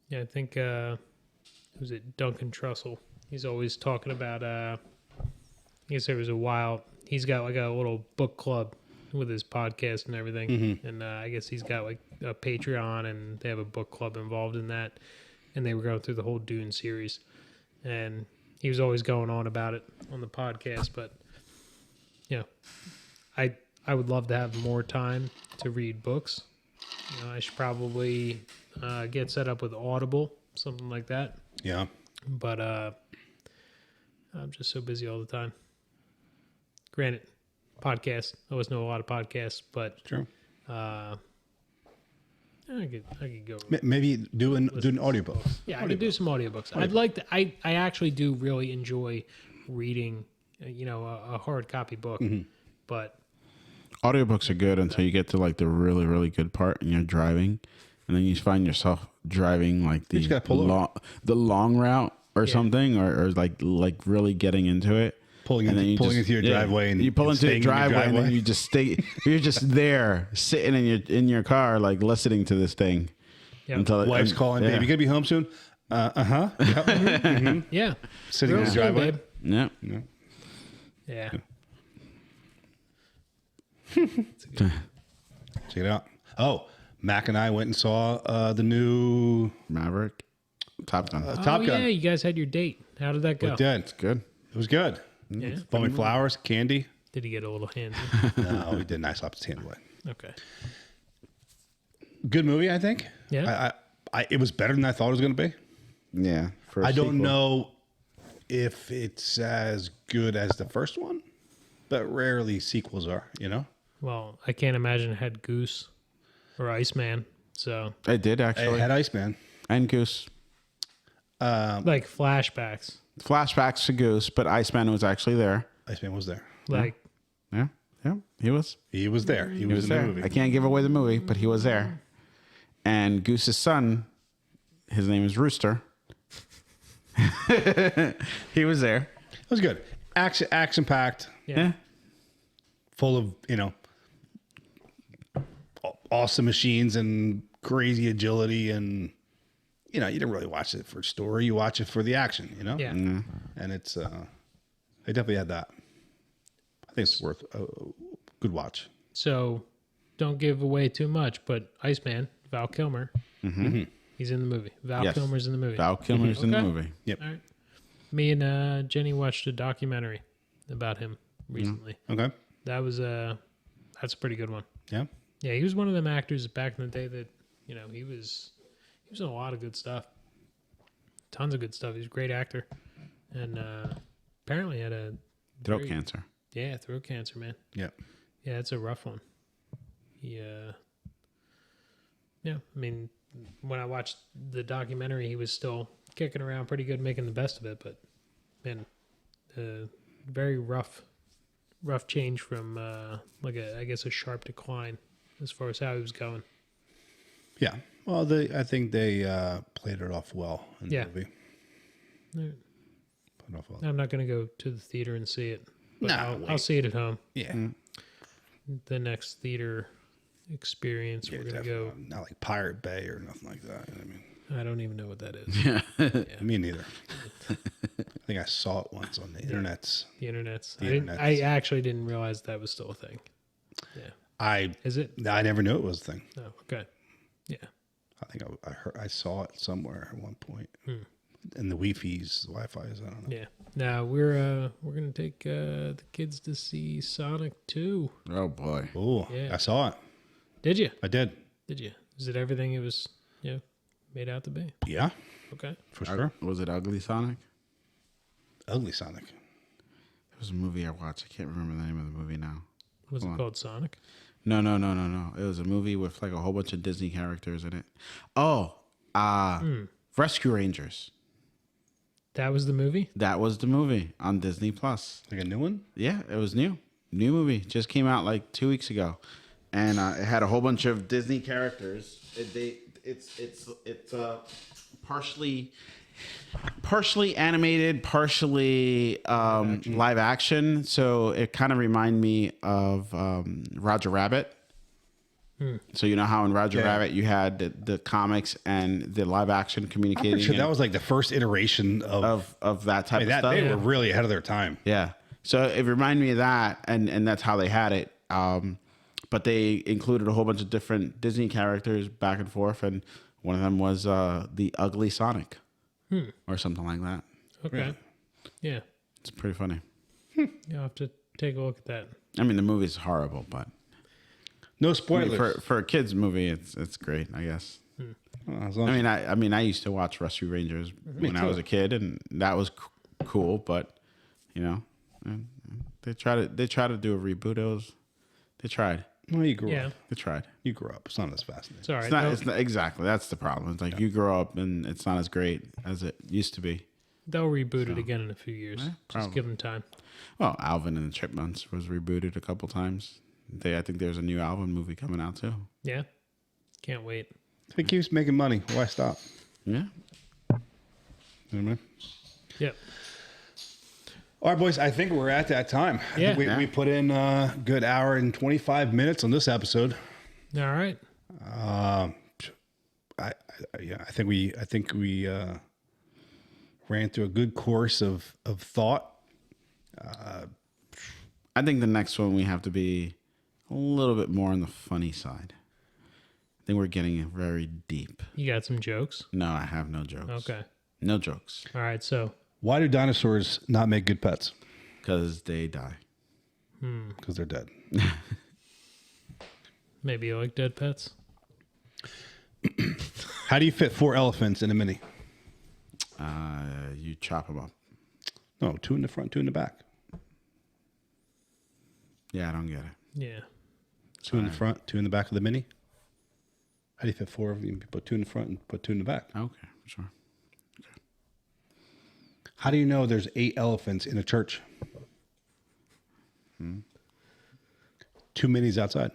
S1: Yeah, I think was it Duncan Trussell? He's always talking about. I guess there was a while. He's got like a little book club with his podcast and everything, and I guess he's got like a Patreon, and they have a book club involved in that. And they were going through the whole Dune series, and he was always going on about it on the podcast. But I would love to have more time to read books. I should probably get set up with Audible, something like that.
S2: Yeah.
S1: But I'm just so busy all the time. Granted, podcasts. I always know a lot of podcasts, but
S2: True.
S1: I could go.
S2: Maybe do an audiobook.
S1: Yeah, I could do some audiobooks. I'd like to. I actually do really enjoy reading, a hard copy book, but
S3: Audiobooks are good until you get to like the really, really good part and you're driving, and then you find yourself driving like
S2: just gotta pull over.
S3: the long route or something, or like really getting into it.
S2: Pulling
S3: And then
S2: into,
S3: you
S2: pulling into your driveway, and
S3: you pull into the
S2: staying in your
S3: driveway, and then you just stay. You're just there, sitting in your car, like listening to this thing.
S1: Yep.
S3: Until
S2: Wife's calling,
S3: yeah.
S2: baby, you gonna be home soon? Yep.
S1: yeah,
S2: Sitting in
S1: Real
S2: the
S1: soon,
S2: driveway.
S1: babe.
S3: Yeah.
S1: Yeah.
S2: Check it out. Oh, Mac and I went and saw the new
S3: Maverick, Top Gun.
S2: Top Gun.
S1: Yeah, you guys had your date. How did that go?
S2: It did.
S3: Good.
S2: It was good.
S1: Yeah.
S2: Foaming flowers, candy.
S1: Did he get a little handsy?
S2: No, he did nice off his hand away.
S1: Okay.
S2: Good movie, I think.
S1: Yeah.
S2: It was better than I thought it was going to be.
S3: Yeah. For a
S2: I don't
S3: sequel.
S2: know if it's as good as the first one, but rarely sequels are,
S1: Well, I can't imagine it had Goose or Iceman. So,
S3: I did
S2: It
S3: actually,
S2: had Iceman.
S3: and Goose.
S1: like flashbacks.
S3: Flashbacks to Goose, but Iceman was actually there.
S2: Iceman was there.
S1: Like,
S3: Yeah, he was.
S2: He was there. He
S3: He
S2: was
S3: was
S2: in
S3: there.
S2: the movie.
S3: I can't give away the movie, but he was there. And Goose's son, his name is Rooster. He was there.
S2: It was good. Action packed,
S3: Yeah.
S2: full of, awesome machines and crazy agility. And, you didn't really watch it for story. You watch it for the action,
S1: yeah.
S2: And it's, they definitely had that. I think it's worth a good watch.
S1: So, don't give away too much, but Iceman, Val Kilmer, he's in the movie. Val
S3: Yes.
S1: Kilmer's in the movie.
S3: Val Kilmer's in the
S1: Okay.
S3: movie.
S2: Yep.
S1: All right. Me and Jenny watched a documentary about him recently.
S2: Okay.
S1: That's a pretty good one.
S2: Yeah.
S1: Yeah, he was one of them actors back in the day that, he was in a lot of good stuff. Tons of good stuff. He's a great actor. And apparently had a
S3: Throat
S1: very-
S3: cancer.
S1: Yeah, throat cancer, man.
S2: Yeah.
S1: Yeah, it's a rough one. Yeah, I mean, when I watched the documentary, he was still kicking around pretty good, making the best of it. But man, very rough change from I guess a sharp decline as far as how he was going.
S2: Yeah. Well, I think they played it off well in the
S1: Yeah.
S2: movie.
S1: All right.
S2: Played it off well.
S1: I'm not going to go to the theater and see it. But
S2: Nah,
S1: I'll
S2: wait.
S1: see it at home.
S2: Yeah.
S1: The next theater experience,
S2: Yeah,
S1: we're going to go.
S2: definitely. Not like Pirate Bay or nothing like that.
S1: I don't even know what that is.
S2: Me neither. I think I saw it once on the internets.
S1: The internet's.
S2: The
S1: I
S2: internet's.
S1: actually didn't realize that was still a thing. Yeah. Is it?
S2: I never knew it was a thing.
S1: Oh, okay. Yeah.
S2: I think I saw it somewhere at one point. And the Wi-Fi's, I don't know.
S1: Yeah. Now we're gonna take the kids to see Sonic 2.
S3: Oh boy.
S2: Oh,
S1: Yeah.
S2: I saw it.
S1: Did you?
S2: I did.
S1: Did you? Is it everything it was made out to be?
S2: Yeah,
S1: Okay.
S2: for sure.
S3: Was it Ugly Sonic?
S2: Ugly Sonic.
S3: It was a movie I watched. I can't remember the name of the movie now.
S1: Was it called Sonic?
S3: No. It was a movie with like a whole bunch of Disney characters in it. Oh, Rescue Rangers.
S1: That was the movie?
S3: That was the movie on Disney Plus.
S2: Like a new one?
S3: Yeah, it was new movie. Just came out like 2 weeks ago, and it had a whole bunch of Disney characters. It's partially animated, partially live action. So it kind of reminded me of Roger Rabbit. So you know how in Roger
S2: Yeah.
S3: Rabbit you had the comics and the live action communicating.
S2: I'm pretty sure
S3: and-
S2: that was like the first iteration of
S3: of that type of
S2: that.
S3: stuff.
S2: They were really ahead of their time.
S3: Yeah. So it reminded me of that, and that's how they had it. But they included a whole bunch of different Disney characters back and forth, and one of them was the Ugly Sonic, or something like that.
S1: Okay. Yeah.
S3: It's pretty funny.
S1: You'll have to take a look at that.
S3: I mean, the movie's horrible, but
S2: No
S3: I
S2: spoilers.
S3: mean, for a kids movie, it's great, I guess.
S2: As long as-
S3: I mean, I used to watch Rescue Rangers when I
S2: too.
S3: was a kid, and that was cool. But you know. And they try to do a reboot. They tried.
S2: Well, you grew
S1: Yeah.
S2: up.
S3: They tried.
S2: You grew up. It's not as fascinating.
S1: It's all right.
S3: It's not,
S1: They'll,
S3: it's not exactly. That's the problem. It's like you grow up and it's not as great as it used to be.
S1: they'll reboot it again in a few years. Just
S3: probably.
S1: give them time.
S3: Well, Alvin and the Chipmunks was rebooted a couple times. I think there's a new Alvin movie coming out too.
S1: Yeah. Can't wait.
S2: If it keeps making money, why stop?
S3: Yeah.
S2: You know what I mean?
S1: Yep.
S2: All right, boys. I think we're at that time. I
S1: Yeah.
S2: think we put in a good hour and 25 minutes on this episode.
S1: All right.
S2: I think we ran through a good course of thought.
S3: I think the next one we have to be a little bit more on the funny side. I think we're getting very deep.
S1: You got some jokes?
S3: No, I have no jokes.
S1: Okay.
S3: No jokes.
S1: All right. So,
S2: Why do dinosaurs not make good pets?
S3: Because they die.
S2: Because they're dead.
S1: maybe you like dead pets?
S2: How do you fit 4 elephants in a mini?
S3: You chop them up.
S2: No, 2 in the front, 2 in the back.
S3: Yeah, I don't get it.
S1: Yeah.
S2: 2 in the front, 2 in the back of the mini. How do you fit 4 of them? You put 2 in the front and put 2 in the back.
S3: Okay, sure.
S2: How do you know there's 8 elephants in a church? 2 minis outside.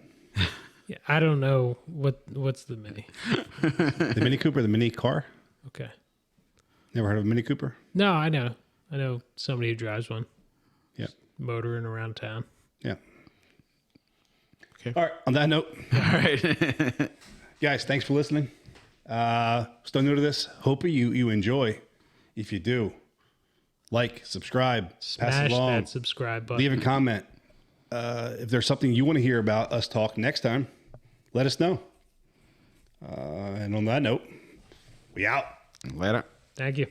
S1: Yeah. I don't know what's the mini.
S2: The Mini Cooper, the mini car.
S1: Okay.
S2: Never heard of a Mini Cooper?
S1: No, I know. I know somebody who drives one,
S2: Yeah.
S1: motoring around town.
S2: Yeah.
S3: Okay.
S2: All right. On that note,
S3: All right.
S2: guys, thanks for listening. Still new to this. Hope you enjoy. If you do, like, subscribe, pass
S1: Smash
S2: it along,
S1: that subscribe button.
S2: leave a comment. If there's something you want to hear about us talk next time, let us know. And on that note, we out.
S3: Later.
S1: Thank you.